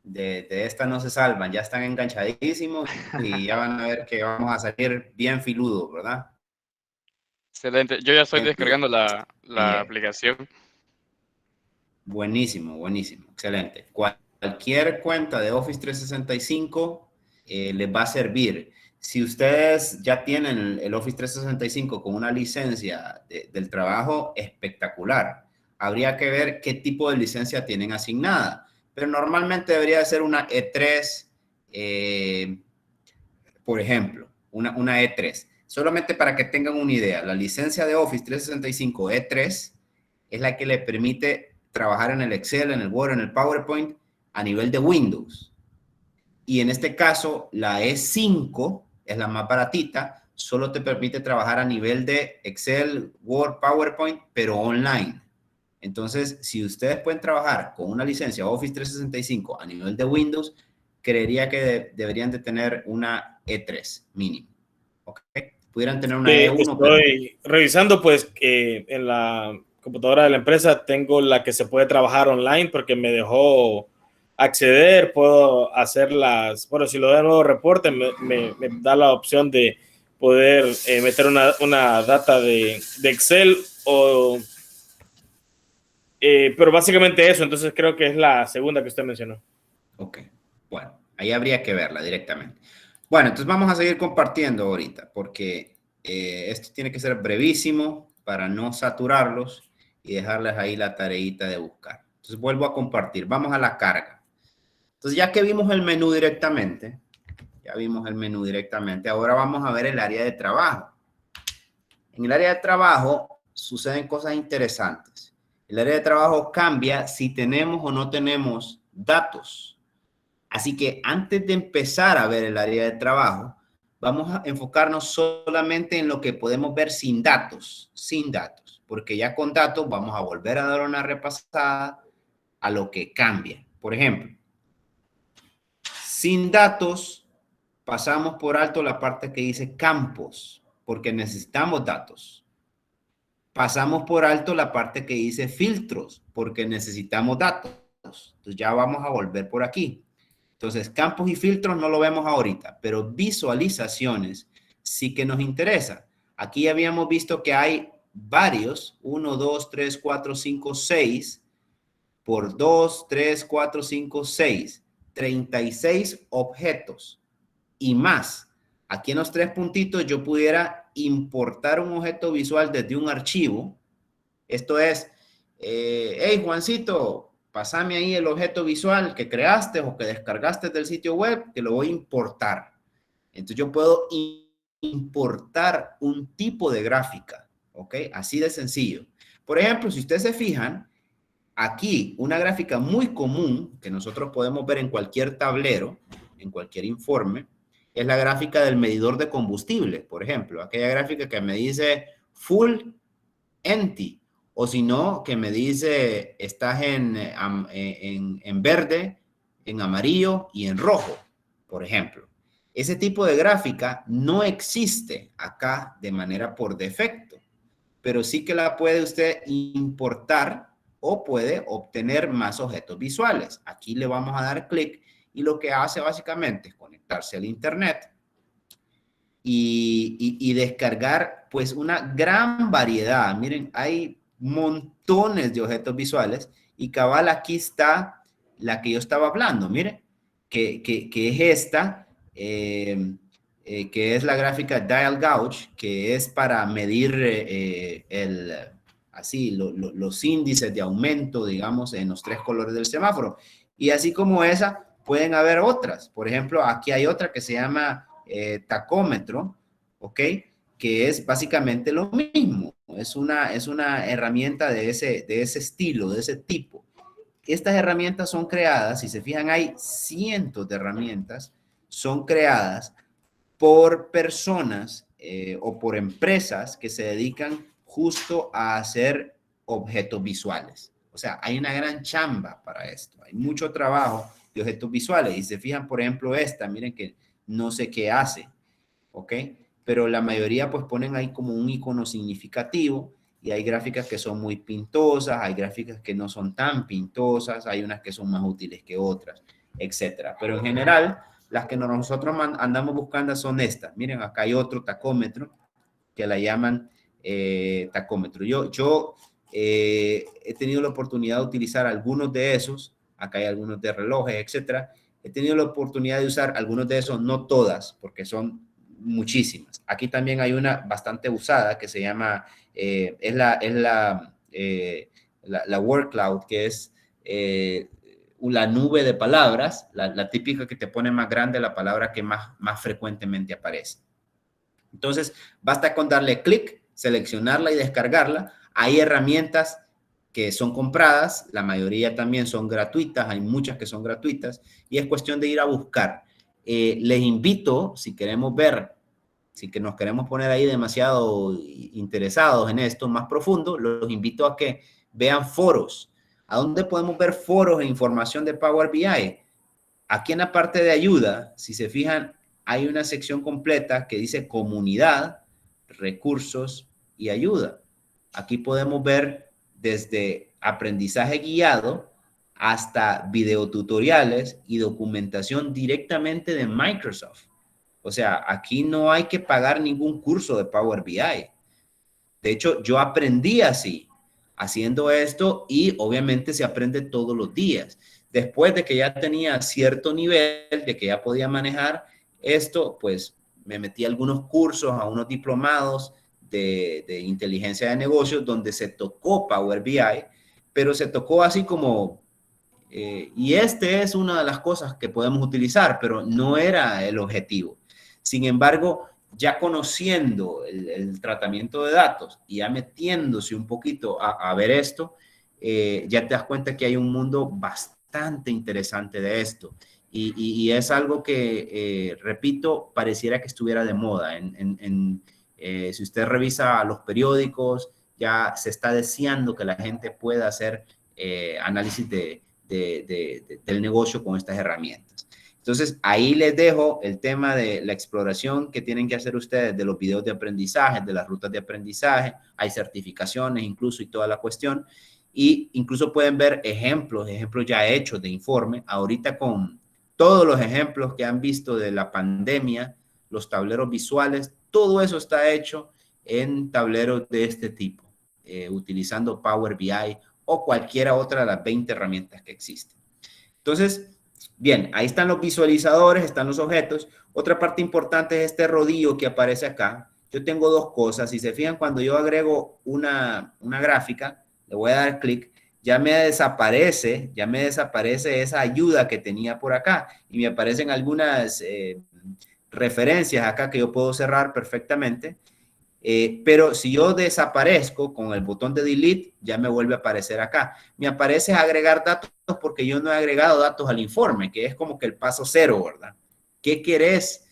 De esta no se salvan, ya están enganchadísimos y ya van a ver que vamos a salir bien filudos, ¿verdad? Excelente. Yo ya estoy Bien descargando filudos. la aplicación. Buenísimo, excelente. Cualquier cuenta de Office 365 les va a servir. Si ustedes ya tienen el Office 365 con una licencia del trabajo, espectacular. Habría que ver qué tipo de licencia tienen asignada. Pero normalmente debería de ser una E3, por ejemplo, una E3. Solamente para que tengan una idea, la licencia de Office 365 E3 es la que le permite trabajar en el Excel, en el Word, en el PowerPoint a nivel de Windows. Y en este caso, la E5 es la más baratita, solo te permite trabajar a nivel de Excel, Word, PowerPoint, pero online. Entonces, si ustedes pueden trabajar con una licencia Office 365 a nivel de Windows, creería que deberían de tener una E3 mínimo. ¿Ok? Pudieran tener una Sí, E1. estoy revisando, pues, en la computadora de la empresa tengo la que se puede trabajar online porque me dejó acceder, puedo hacer bueno, si lo da nuevo reporte, me da la opción de poder meter una data de Excel pero básicamente eso, entonces creo que es la segunda que usted mencionó. Ok, bueno, ahí habría que verla directamente. Bueno, entonces vamos a seguir compartiendo ahorita, porque esto tiene que ser brevísimo para no saturarlos y dejarles ahí la tareita de buscar. Entonces vuelvo a compartir, vamos a la carga. Entonces ya que vimos el menú directamente, ahora vamos a ver el área de trabajo. En el área de trabajo suceden cosas interesantes. El área de trabajo cambia si tenemos o no tenemos datos. Así que antes de empezar a ver el área de trabajo, vamos a enfocarnos solamente en lo que podemos ver sin datos, porque ya con datos vamos a volver a dar una repasada a lo que cambia. Por ejemplo, sin datos pasamos por alto la parte que dice campos, porque necesitamos datos. Pasamos por alto la parte que dice filtros, porque necesitamos datos. Entonces ya vamos a volver por aquí. Entonces, campos y filtros no lo vemos ahorita, pero visualizaciones sí que nos interesa. Aquí habíamos visto que hay varios, 1, 2, 3, 4, 5, 6, por 2, 3, 4, 5, 6, 36 objetos y más. Aquí en los tres puntitos yo pudiera importar un objeto visual desde un archivo. Esto es, hey Juancito, pásame ahí el objeto visual que creaste o que descargaste del sitio web, que lo voy a importar. Entonces yo puedo importar un tipo de gráfica, ¿ok? Así de sencillo. Por ejemplo, si ustedes se fijan, aquí una gráfica muy común que nosotros podemos ver en cualquier tablero, en cualquier informe, es la gráfica del medidor de combustible, por ejemplo. Aquella gráfica que me dice full empty, o si no, que me dice estás en verde, en amarillo y en rojo, por ejemplo. Ese tipo de gráfica no existe acá de manera por defecto, pero sí que la puede usted importar o puede obtener más objetos visuales. Aquí le vamos a dar clic y lo que hace básicamente es conectarse al internet y descargar pues una gran variedad. Miren, hay montones de objetos visuales y cabal aquí está la que yo estaba hablando, miren, que es esta, que es la gráfica Dial Gauge, que es para medir los índices de aumento, digamos, en los tres colores del semáforo. Y así como esa, pueden haber otras. Por ejemplo, aquí hay otra que se llama tacómetro, ¿ok? Que es básicamente lo mismo. Es una herramienta de ese estilo, de ese tipo. Estas herramientas son creadas, si se fijan, hay cientos de herramientas, son creadas por personas o por empresas que se dedican justo a hacer objetos visuales. O sea, hay una gran chamba para esto. Hay mucho trabajo de objetos visuales. Y se fijan, por ejemplo, esta, miren que no sé qué hace, ¿ok? Pero la mayoría pues ponen ahí como un icono significativo y hay gráficas que son muy pintosas, hay gráficas que no son tan pintosas, hay unas que son más útiles que otras, etcétera. Pero en general, las que nosotros andamos buscando son estas. Miren, acá hay otro tacómetro que la llaman tacómetro. Yo he tenido la oportunidad de utilizar algunos de esos. Acá hay algunos de relojes, etcétera. He tenido la oportunidad de usar algunos de esos, no todas, porque son muchísimas. Aquí también hay una bastante usada que se llama, es la word cloud, que es la nube de palabras, la típica que te pone más grande la palabra que más frecuentemente aparece. Entonces, basta con darle clic, seleccionarla y descargarla. Hay herramientas que son compradas, la mayoría también son gratuitas, hay muchas que son gratuitas y es cuestión de ir a buscar. Les invito, si queremos ver, si que nos queremos poner ahí demasiado interesados en esto más profundo, los invito a que vean foros. ¿A dónde podemos ver foros e información de Power BI? aquí en la parte de ayuda, si se fijan, hay una sección completa que dice comunidad, recursos y ayuda. Aquí podemos ver desde aprendizaje guiado hasta videotutoriales y documentación directamente de Microsoft. O sea, aquí no hay que pagar ningún curso de Power BI. De hecho, yo aprendí así, haciendo esto, y obviamente se aprende todos los días. Después de que ya tenía cierto nivel, de que ya podía manejar esto, pues me metí a algunos cursos, a unos diplomados de inteligencia de negocios donde se tocó Power BI, pero se tocó así como, y este es una de las cosas que podemos utilizar, pero no era el objetivo. Sin embargo, ya conociendo el tratamiento de datos y ya metiéndose un poquito a ver esto, ya te das cuenta que hay un mundo bastante interesante de esto. Y es algo que, repito, pareciera que estuviera de moda. Si usted revisa los periódicos, ya se está deseando que la gente pueda hacer análisis del negocio con estas herramientas. Entonces, ahí les dejo el tema de la exploración que tienen que hacer ustedes de los videos de aprendizaje, de las rutas de aprendizaje. Hay certificaciones incluso y toda la cuestión. Y incluso pueden ver ejemplos ya hechos de informe. Ahorita con todos los ejemplos que han visto de la pandemia, los tableros visuales, todo eso está hecho en tableros de este tipo, utilizando Power BI o cualquiera otra de las 20 herramientas que existen. Entonces, bien, ahí están los visualizadores, están los objetos. Otra parte importante es este rodillo que aparece acá. Yo tengo dos cosas. Si se fijan, cuando yo agrego una gráfica, le voy a dar clic, ya me desaparece esa ayuda que tenía por acá y me aparecen algunas referencias acá que yo puedo cerrar perfectamente. Pero si yo desaparezco con el botón de delete, ya me vuelve a aparecer acá. Me aparece agregar datos porque yo no he agregado datos al informe, que es como que el paso cero, ¿verdad? ¿Qué querés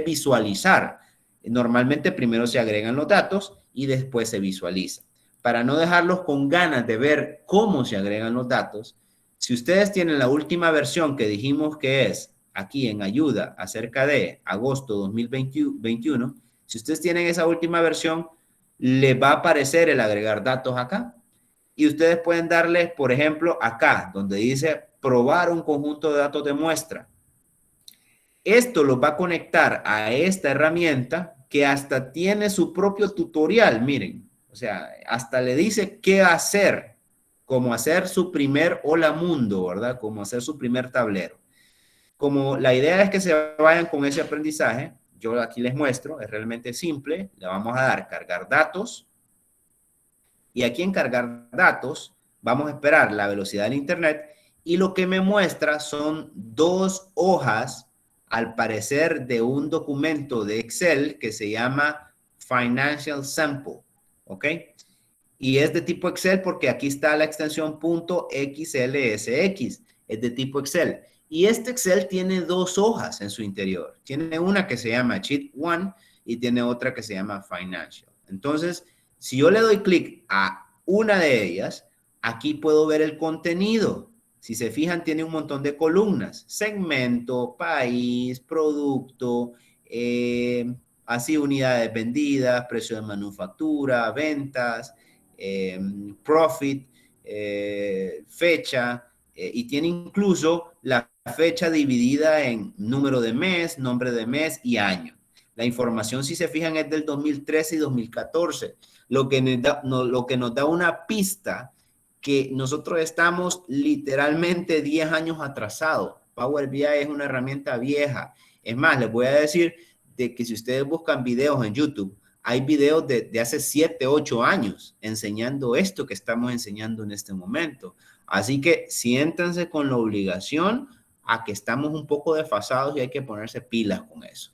visualizar? Normalmente primero se agregan los datos y después se visualiza. Para no dejarlos con ganas de ver cómo se agregan los datos, si ustedes tienen la última versión que dijimos que es aquí en ayuda acerca de agosto 2021, si ustedes tienen esa última versión, les va a aparecer el agregar datos acá. Y ustedes pueden darles, por ejemplo, acá, donde dice probar un conjunto de datos de muestra. Esto los va a conectar a esta herramienta que hasta tiene su propio tutorial, miren. O sea, hasta le dice qué hacer, como hacer su primer hola mundo, ¿verdad? Como hacer su primer tablero. Como la idea es que se vayan con ese aprendizaje, yo aquí les muestro, es realmente simple. Le vamos a dar cargar datos. Y aquí en cargar datos, vamos a esperar la velocidad del internet. Y lo que me muestra son dos hojas, al parecer, de un documento de Excel que se llama Financial Sample. ¿Ok? Y es de tipo Excel porque aquí está la extensión .xlsx. Es de tipo Excel. Y este Excel tiene dos hojas en su interior. Tiene una que se llama Sheet 1 y tiene otra que se llama Financial. Entonces, si yo le doy clic a una de ellas, aquí puedo ver el contenido. Si se fijan, tiene un montón de columnas. Segmento, país, producto, así unidades vendidas, precio de manufactura, ventas, profit, fecha, y tiene incluso la fecha dividida en número de mes, nombre de mes y año. La información, si se fijan, es del 2013 y 2014, lo que nos da una pista que nosotros estamos literalmente 10 años atrasados. Power BI es una herramienta vieja. Es más, les voy a decir de que si ustedes buscan videos en YouTube, hay videos de hace 7, 8 años enseñando esto que estamos enseñando en este momento. Así que siéntanse con la obligación a que estamos un poco desfasados y hay que ponerse pilas con eso.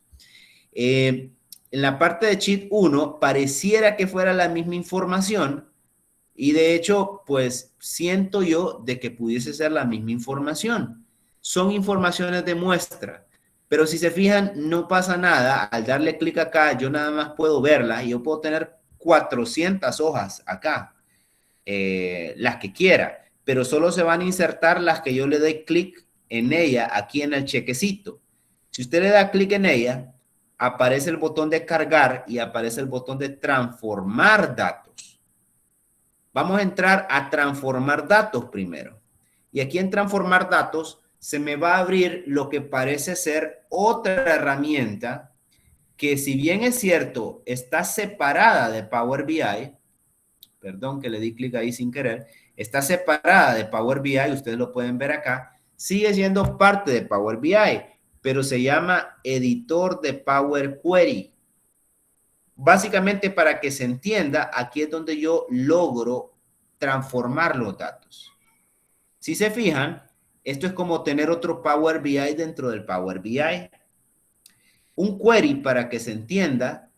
En la parte de Sheet 1 pareciera que fuera la misma información y de hecho, pues siento yo de que pudiese ser la misma información. Son informaciones de muestra, pero si se fijan, no pasa nada. Al darle clic acá, yo nada más puedo verla y yo puedo tener 400 hojas acá, las que quiera, pero solo se van a insertar las que yo le doy clic en ella, aquí en el chequecito. Si usted le da clic en ella, aparece el botón de cargar y aparece el botón de transformar datos. Vamos a entrar a transformar datos primero. Y aquí en transformar datos se me va a abrir lo que parece ser otra herramienta que, si bien es cierto, está separada de Power BI. Perdón que le di clic ahí sin querer. Está separada de Power BI, ustedes lo pueden ver acá. Sigue siendo parte de Power BI, pero se llama editor de Power Query. Básicamente, para que se entienda, aquí es donde yo logro transformar los datos. Si se fijan, esto es como tener otro Power BI dentro del Power BI. Un query, para que se entienda,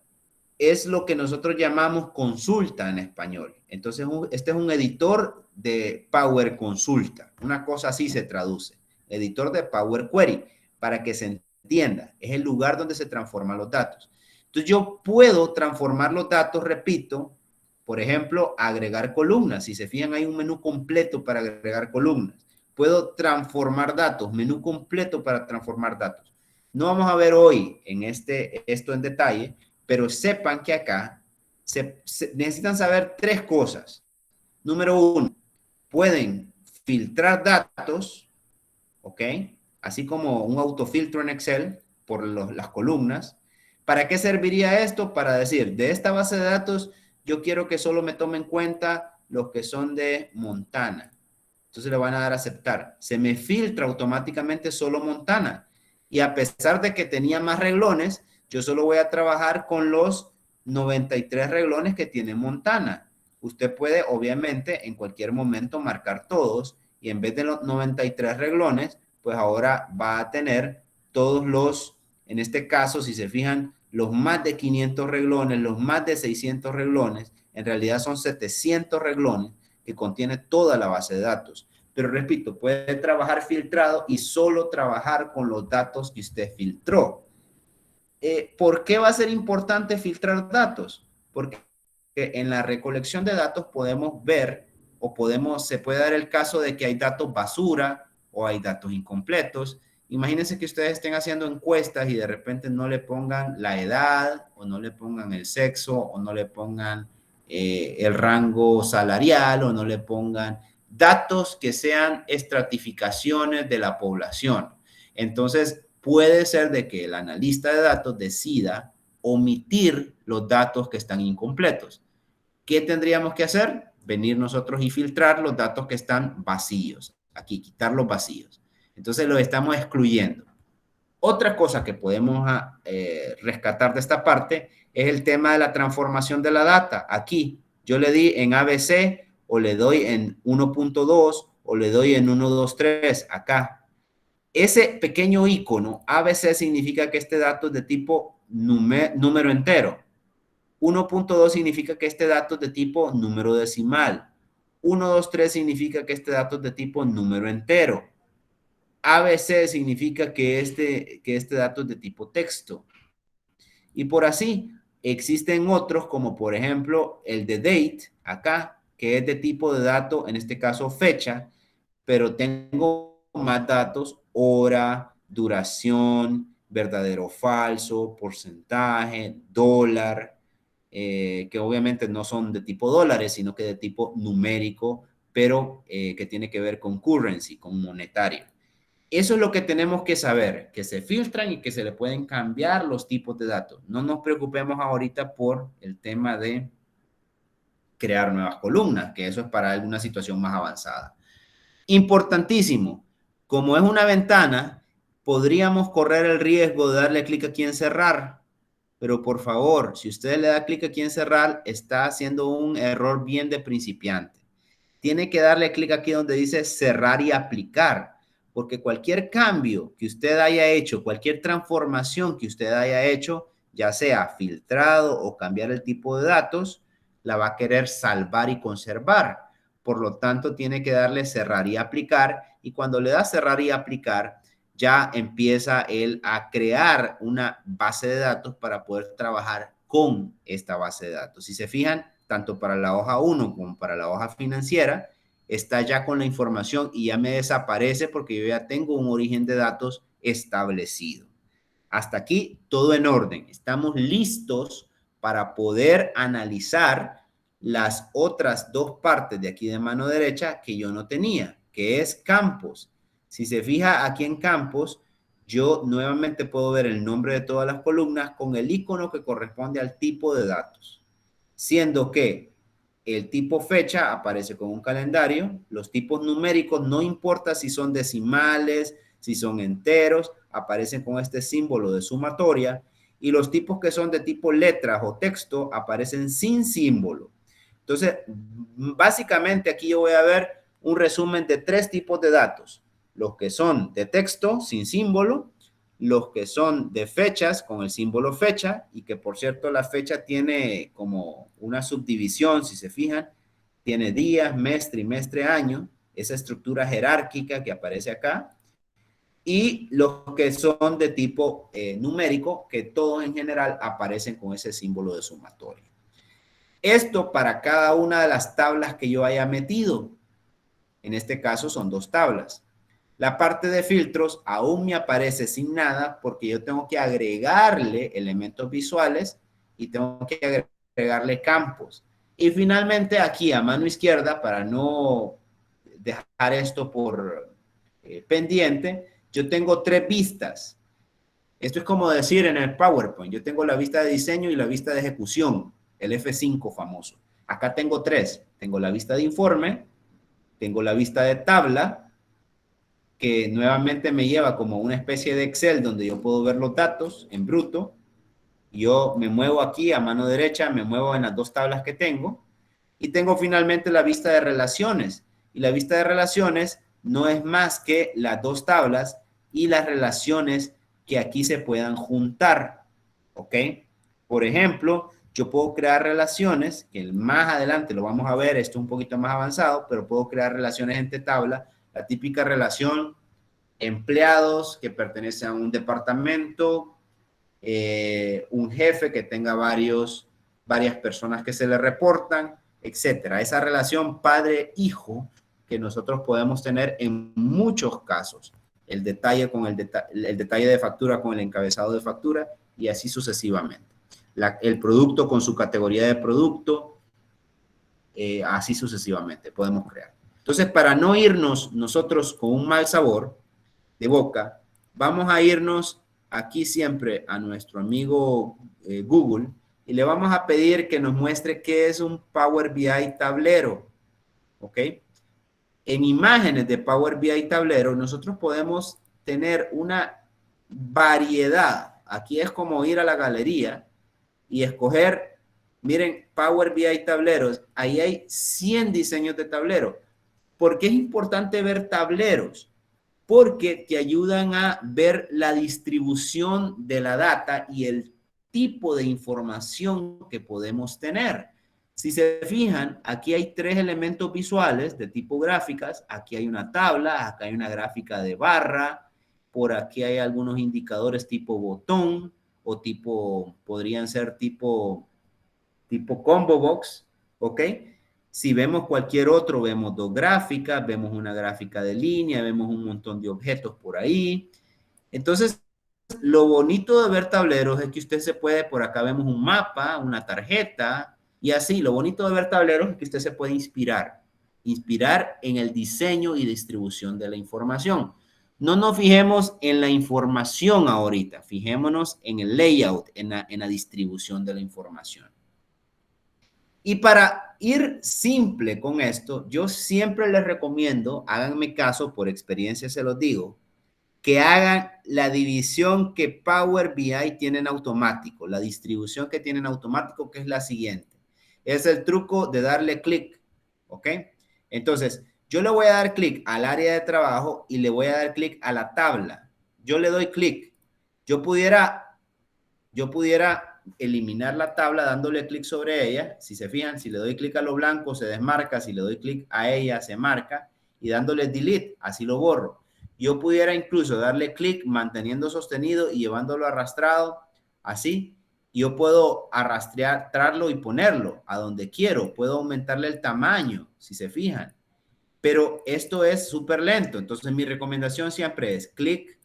es lo que nosotros llamamos consulta en español. Entonces, este es un editor de Power Consulta. Una cosa así se traduce. Editor de Power Query, para que se entienda. Es el lugar donde se transforman los datos. Entonces, yo puedo transformar los datos, repito, por ejemplo, agregar columnas. Si se fijan, hay un menú completo para agregar columnas. Puedo transformar datos, menú completo para transformar datos. No vamos a ver hoy esto en detalle, pero sepan que acá necesitan saber tres cosas. Número uno, pueden filtrar datos, ¿ok? Así como un autofiltro en Excel por las columnas. ¿Para qué serviría esto? Para decir, de esta base de datos, yo quiero que solo me tomen en cuenta los que son de Montana. Entonces le van a dar a aceptar. Se me filtra automáticamente solo Montana. Y a pesar de que tenía más renglones, yo solo voy a trabajar con los 93 renglones que tiene Montana. Usted puede, obviamente, en cualquier momento marcar todos y en vez de los 93 renglones, pues ahora va a tener todos los, en este caso, si se fijan, los más de 500 renglones, los más de 600 renglones, en realidad son 700 renglones que contiene toda la base de datos. Pero repito, puede trabajar filtrado y solo trabajar con los datos que usted filtró. ¿Por qué va a ser importante filtrar datos? Porque en la recolección de datos podemos ver se puede dar el caso de que hay datos basura o hay datos incompletos. Imagínense que ustedes estén haciendo encuestas y de repente no le pongan la edad o no le pongan el sexo o no le pongan el rango salarial o no le pongan datos que sean estratificaciones de la población. Entonces, puede ser de que el analista de datos decida omitir los datos que están incompletos. ¿Qué tendríamos que hacer? Venir nosotros y filtrar los datos que están vacíos. Aquí, quitar los vacíos. Entonces, los estamos excluyendo. Otra cosa que podemos rescatar de esta parte es el tema de la transformación de la data. Aquí, yo le di en ABC o le doy en 1.2 o le doy en 1.2.3 acá. Ese pequeño icono ABC significa que este dato es de tipo número entero. 1.2 significa que este dato es de tipo número decimal. 1.2.3 significa que este dato es de tipo número entero. ABC significa que este dato es de tipo texto. Y por así, existen otros como por ejemplo el de date, acá, que es de tipo de dato, en este caso fecha, pero tengo más datos, hora, duración, verdadero o falso, porcentaje, dólar, que obviamente no son de tipo dólares, sino que de tipo numérico, pero que tiene que ver con currency, con monetario. Eso es lo que tenemos que saber, que se filtran y que se le pueden cambiar los tipos de datos. No nos preocupemos ahorita por el tema de crear nuevas columnas, que eso es para alguna situación más avanzada. Importantísimo, como es una ventana, podríamos correr el riesgo de darle clic aquí en cerrar, pero por favor, si usted le da clic aquí en cerrar, está haciendo un error bien de principiante. Tiene que darle clic aquí donde dice cerrar y aplicar, porque cualquier cambio que usted haya hecho, cualquier transformación que usted haya hecho, ya sea filtrado o cambiar el tipo de datos, la va a querer salvar y conservar. Por lo tanto, tiene que darle cerrar y aplicar, y cuando le da cerrar y aplicar, ya empieza él a crear una base de datos para poder trabajar con esta base de datos. Si se fijan, tanto para la hoja 1 como para la hoja financiera, está ya con la información y ya me desaparece porque yo ya tengo un origen de datos establecido. Hasta aquí todo en orden. Estamos listos para poder analizar las otras dos partes de aquí de mano derecha que yo no tenía, que es campos. Si se fija aquí en campos, yo nuevamente puedo ver el nombre de todas las columnas con el icono que corresponde al tipo de datos, siendo que el tipo fecha aparece con un calendario, los tipos numéricos no importa si son decimales, si son enteros, aparecen con este símbolo de sumatoria, y los tipos que son de tipo letras o texto aparecen sin símbolo. Entonces, básicamente aquí yo voy a ver un resumen de 3 tipos de datos: los que son de texto sin símbolo, los que son de fechas con el símbolo fecha, y que por cierto la fecha tiene como una subdivisión, si se fijan, tiene días, mes, trimestre, año, esa estructura jerárquica que aparece acá, y los que son de tipo numérico, que todos en general aparecen con ese símbolo de sumatoria. Esto para cada una de las tablas que yo haya metido. En este caso son 2 tablas. La parte de filtros aún me aparece sin nada porque yo tengo que agregarle elementos visuales y tengo que agregarle campos. Y finalmente aquí a mano izquierda, para no dejar esto por pendiente, yo tengo 3 vistas. Esto es como decir en el PowerPoint, yo tengo la vista de diseño y la vista de ejecución, el F5 famoso. Acá tengo 3. Tengo la vista de informe, tengo la vista de tabla, que nuevamente me lleva como una especie de Excel donde yo puedo ver los datos en bruto. Yo me muevo aquí a mano derecha, me muevo en las 2 tablas que tengo, y tengo finalmente la vista de relaciones. Y la vista de relaciones no es más que las 2 tablas y las relaciones que aquí se puedan juntar, ¿ok? Por ejemplo, yo puedo crear relaciones, que más adelante lo vamos a ver, esto es un poquito más avanzado, pero puedo crear relaciones entre tabla. La típica relación empleados que pertenecen a un departamento, un jefe que tenga varias personas que se le reportan, etcétera. Esa relación padre-hijo que nosotros podemos tener en muchos casos. El detalle con el detalle de factura con el encabezado de factura y así sucesivamente. El producto con su categoría de producto, así sucesivamente podemos crear. Entonces, para no irnos nosotros con un mal sabor de boca, vamos a irnos aquí siempre a nuestro amigo Google y le vamos a pedir que nos muestre qué es un Power BI tablero, ¿ok? En imágenes de Power BI tablero, nosotros podemos tener una variedad. Aquí es como ir a la galería y escoger, miren, Power BI tableros, ahí hay 100 diseños de tablero. ¿Por qué es importante ver tableros? Porque te ayudan a ver la distribución de la data y el tipo de información que podemos tener. Si se fijan, aquí hay 3 elementos visuales de tipo gráficas. Aquí hay una tabla, acá hay una gráfica de barra, por aquí hay algunos indicadores tipo botón o tipo, podrían ser tipo combo box, ¿ok? Si vemos cualquier otro, vemos 2 gráficas, vemos una gráfica de línea, vemos un montón de objetos por ahí. Entonces, lo bonito de ver tableros es que usted se puede, por acá vemos un mapa, una tarjeta, y así. Lo bonito de ver tableros es que usted se puede inspirar en el diseño y distribución de la información. No nos fijemos en la información ahorita, fijémonos en el layout, en la distribución de la información. Y para ir simple con esto, yo siempre les recomiendo, háganme caso, por experiencia se los digo, que hagan la división que Power BI tiene en automático, la distribución que tiene en automático, que es la siguiente. Es el truco de darle clic, ¿ok? Entonces, yo le voy a dar clic al área de trabajo y le voy a dar clic a la tabla. Yo le doy clic. Yo pudiera eliminar la tabla dándole clic sobre ella. Si se fijan, si le doy clic a lo blanco se desmarca, si le doy clic a ella se marca, y dándole delete, así lo borro. Yo pudiera incluso darle clic manteniendo sostenido y llevándolo arrastrado, así. Yo puedo arrastrarlo y ponerlo a donde quiero. Puedo aumentarle el tamaño, si se fijan. pero esto es súper lento. Entonces mi recomendación siempre es clic,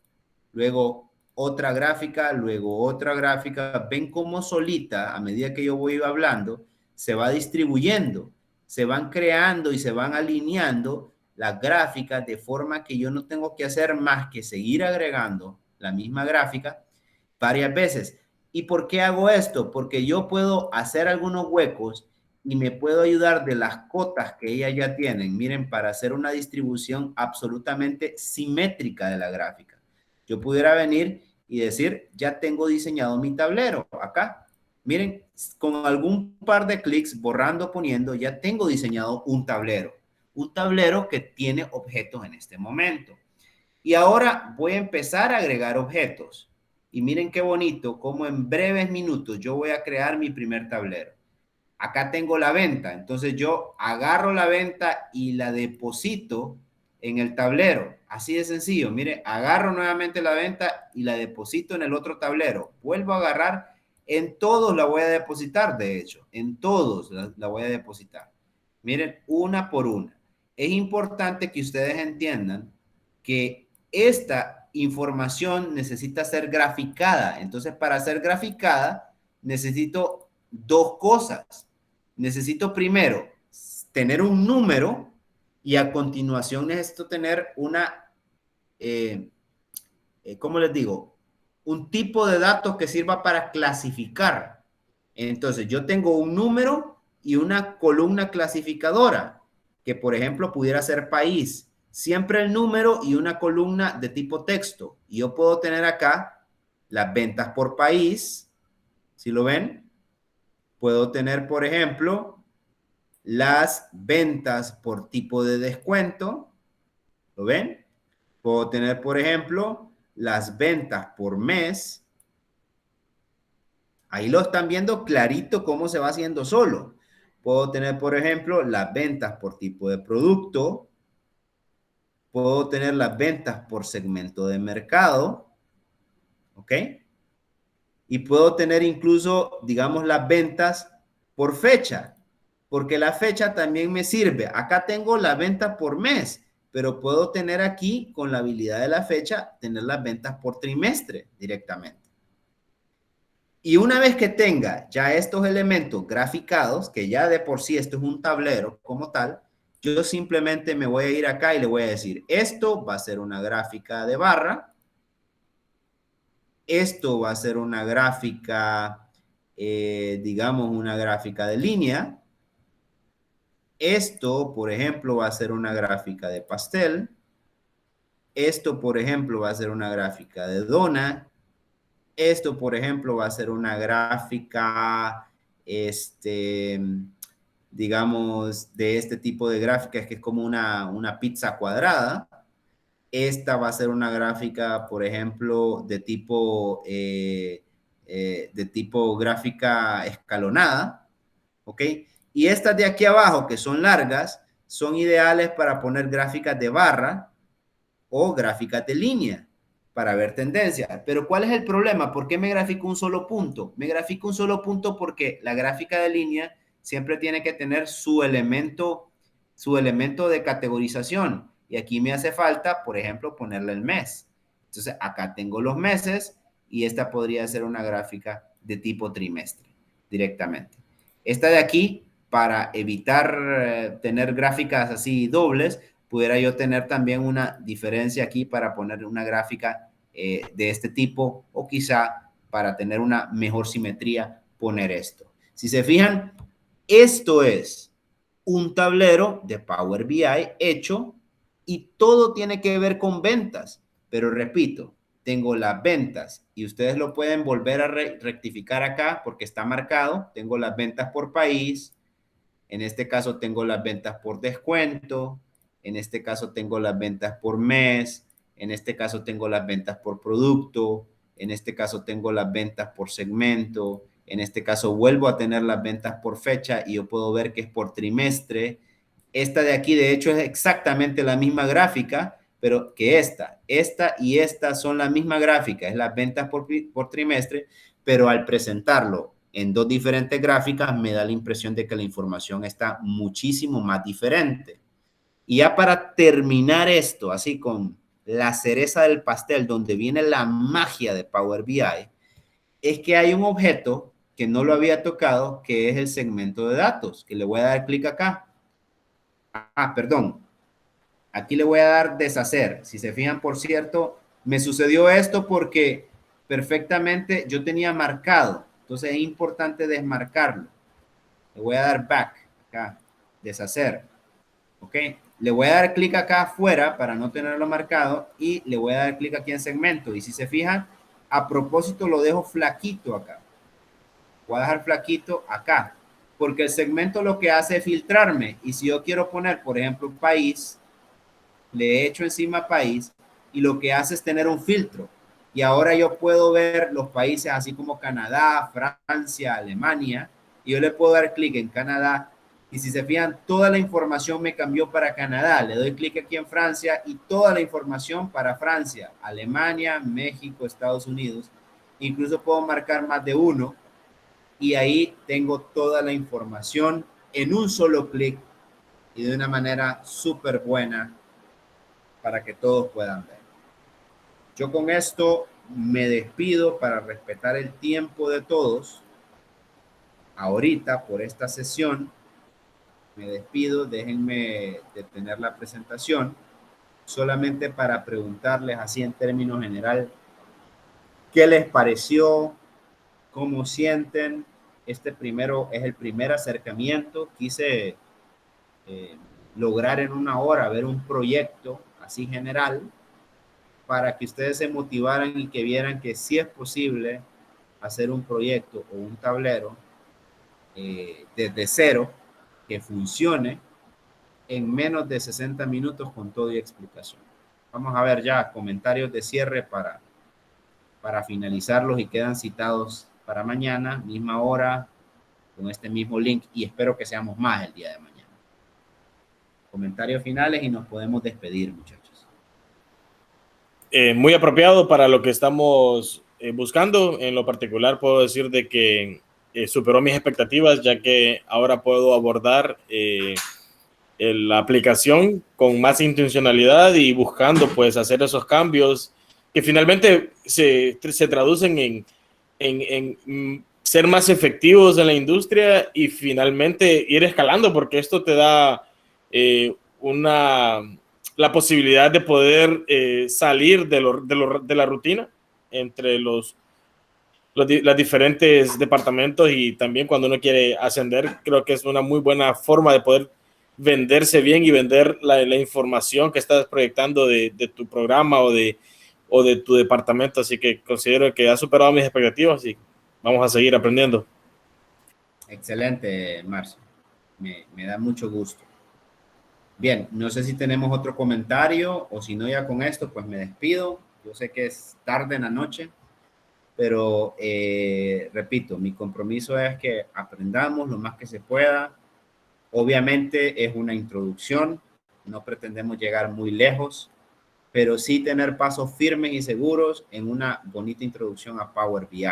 luego otra gráfica, luego otra gráfica. Ven cómo solita, a medida que yo voy hablando, se va distribuyendo, se van creando y se van alineando las gráficas de forma que yo no tengo que hacer más que seguir agregando la misma gráfica varias veces. ¿Y por qué hago esto? Porque yo puedo hacer algunos huecos y me puedo ayudar de las cotas que ellas ya tienen. Miren, para hacer una distribución absolutamente simétrica de la gráfica. Yo pudiera venir y decir, ya tengo diseñado mi tablero acá. Miren, con algún par de clics, borrando, poniendo, ya tengo diseñado un tablero. Un tablero que tiene objetos en este momento. Y ahora voy a empezar a agregar objetos. Y miren qué bonito, como en breves minutos yo voy a crear mi primer tablero. Acá tengo la venta, entonces yo agarro la venta y la deposito en el tablero. Así de sencillo, mire, agarro nuevamente la venta y la deposito en el otro tablero. Vuelvo a agarrar, en todos la voy a depositar, de hecho, en todos la voy a depositar. Miren, una por una. Es importante que ustedes entiendan que esta información necesita ser graficada. Entonces, para ser graficada, necesito dos cosas. Necesito primero tener un número y a continuación necesito tener una, ¿cómo les digo? Un tipo de datos que sirva para clasificar. Entonces, yo tengo un número y una columna clasificadora, que por ejemplo pudiera ser país. Siempre el número y una columna de tipo texto. Y yo puedo tener acá las ventas por país. ¿Sí lo ven? Puedo tener, por ejemplo, las ventas por tipo de descuento. ¿Lo ven? Puedo tener, por ejemplo, las ventas por mes. Ahí lo están viendo clarito cómo se va haciendo solo. Puedo tener, por ejemplo, las ventas por tipo de producto. Puedo tener las ventas por segmento de mercado. ¿Ok? Y puedo tener incluso, digamos, las ventas por fecha, porque la fecha también me sirve. Acá tengo la venta por mes, pero puedo tener aquí, con la habilidad de la fecha, tener las ventas por trimestre directamente. Y una vez que tenga ya estos elementos graficados, que ya de por sí esto es un tablero como tal, yo simplemente me voy a ir acá y le voy a decir, esto va a ser una gráfica de barra. Esto va a ser una gráfica, digamos, una gráfica de línea. Esto, por ejemplo, va a ser una gráfica de pastel. Esto, por ejemplo, va a ser una gráfica de dona. Esto, por ejemplo, va a ser una gráfica, digamos, de este tipo de gráficas que es como una pizza cuadrada. Esta va a ser una gráfica, por ejemplo, de tipo gráfica escalonada, ¿ok? Y estas de aquí abajo, que son largas, son ideales para poner gráficas de barra o gráficas de línea para ver tendencias. Pero ¿cuál es el problema? ¿Por qué me grafico un solo punto? Me grafico un solo punto porque la gráfica de línea siempre tiene que tener su elemento de categorización. Y aquí me hace falta, por ejemplo, ponerle el mes. Entonces, acá tengo los meses y esta podría ser una gráfica de tipo trimestre directamente. Esta de aquí, para evitar tener gráficas así dobles, pudiera yo tener también una diferencia aquí para poner una gráfica de este tipo o quizá para tener una mejor simetría poner esto. Si se fijan, esto es un tablero de Power BI hecho y todo tiene que ver con ventas. Pero repito, tengo las ventas y ustedes lo pueden volver a rectificar acá porque está marcado. Tengo las ventas por país. En este caso tengo las ventas por descuento. En este caso tengo las ventas por mes. En este caso tengo las ventas por producto. En este caso tengo las ventas por segmento. En este caso vuelvo a tener las ventas por fecha y yo puedo ver que es por trimestre. Esta de aquí, de hecho, es exactamente la misma gráfica, pero que esta y esta son la misma gráfica, es las ventas por trimestre, pero al presentarlo en dos diferentes gráficas me da la impresión de que la información está muchísimo más diferente. Y ya para terminar esto, así con la cereza del pastel, donde viene la magia de Power BI, es que hay un objeto que no lo había tocado, que es el segmento de datos, que le voy a dar clic acá. Perdón. Aquí le voy a dar deshacer. Si se fijan, por cierto, me sucedió esto porque perfectamente yo tenía marcado. Entonces es importante desmarcarlo. Le voy a dar back, acá, deshacer. ¿Ok? Le voy a dar clic acá afuera para no tenerlo marcado y le voy a dar clic aquí en segmento. Y si se fijan, a propósito lo dejo flaquito acá. Voy a dejar flaquito acá, porque el segmento lo que hace es filtrarme. Y si yo quiero poner, por ejemplo, país, le he hecho encima país y lo que hace es tener un filtro. Y ahora yo puedo ver los países así como Canadá, Francia, Alemania. Y yo le puedo dar clic en Canadá. Y si se fijan, toda la información me cambió para Canadá. Le doy clic aquí en Francia y toda la información para Francia, Alemania, México, Estados Unidos. Incluso puedo marcar más de uno. Y ahí tengo toda la información en un solo clic y de una manera súper buena para que todos puedan ver. Yo con esto me despido para respetar el tiempo de todos. Ahorita, por esta sesión, me despido. Déjenme detener la presentación solamente para preguntarles así en términos general, ¿qué les pareció? ¿Cómo sienten? Este primero es el primer acercamiento. Quise lograr en una hora ver un proyecto así general para que ustedes se motivaran y que vieran que sí es posible hacer un proyecto o un tablero desde cero que funcione en menos de 60 minutos con todo y explicación. Vamos a ver ya comentarios de cierre para finalizarlos y quedan citados para mañana, misma hora, con este mismo link y espero que seamos más el día de mañana. Comentarios finales y nos podemos despedir, muchachos. Muy apropiado para lo que estamos buscando. En lo particular puedo decir de que superó mis expectativas, ya que ahora puedo abordar la aplicación con más intencionalidad y buscando pues hacer esos cambios que finalmente se traducen en ser más efectivos en la industria y finalmente ir escalando, porque esto te da la posibilidad de poder salir de la rutina entre los diferentes departamentos, y también cuando uno quiere ascender, creo que es una muy buena forma de poder venderse bien y vender la información que estás proyectando de tu programa o de tu departamento. Así que considero que ha superado mis expectativas y vamos a seguir aprendiendo. Excelente, Marcio. Me da mucho gusto. Bien, no sé si tenemos otro comentario o si no, ya con esto pues me despido. Yo sé que es tarde en la noche, pero repito, mi compromiso es que aprendamos lo más que se pueda. Obviamente es una introducción, no pretendemos llegar muy lejos, pero sí tener pasos firmes y seguros en una bonita introducción a Power BI.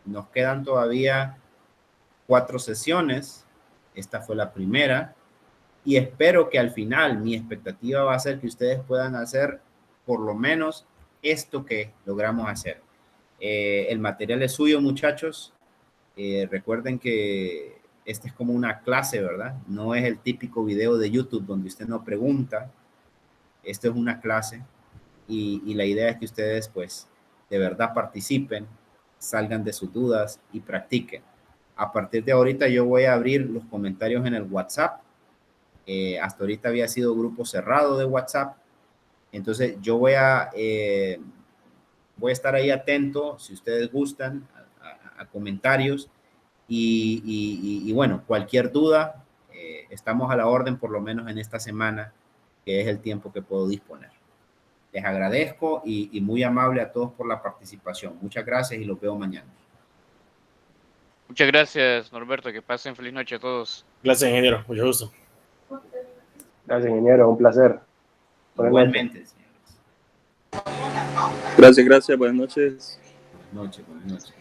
Nos quedan todavía 4 sesiones, esta fue la primera, y espero que al final mi expectativa va a ser que ustedes puedan hacer por lo menos esto que logramos hacer. El material es suyo, muchachos. Recuerden que este es como una clase, ¿verdad? No es el típico video de YouTube donde usted no pregunta. Esto es una clase y la idea es que ustedes pues de verdad participen, salgan de sus dudas y practiquen. A partir de ahorita yo voy a abrir los comentarios en el WhatsApp. Hasta ahorita había sido grupo cerrado de WhatsApp. Entonces yo voy a estar ahí atento, si ustedes gustan, a comentarios. Y bueno, cualquier duda, estamos a la orden por lo menos en esta semana, que es el tiempo que puedo disponer. Les agradezco y muy amable a todos por la participación. Muchas gracias y los veo mañana. Muchas gracias, Norberto. Que pasen feliz noche a todos. Gracias, ingeniero. Mucho gusto. Gracias, ingeniero. Un placer. Igualmente, señores. Gracias. Buenas noches. Buenas noches.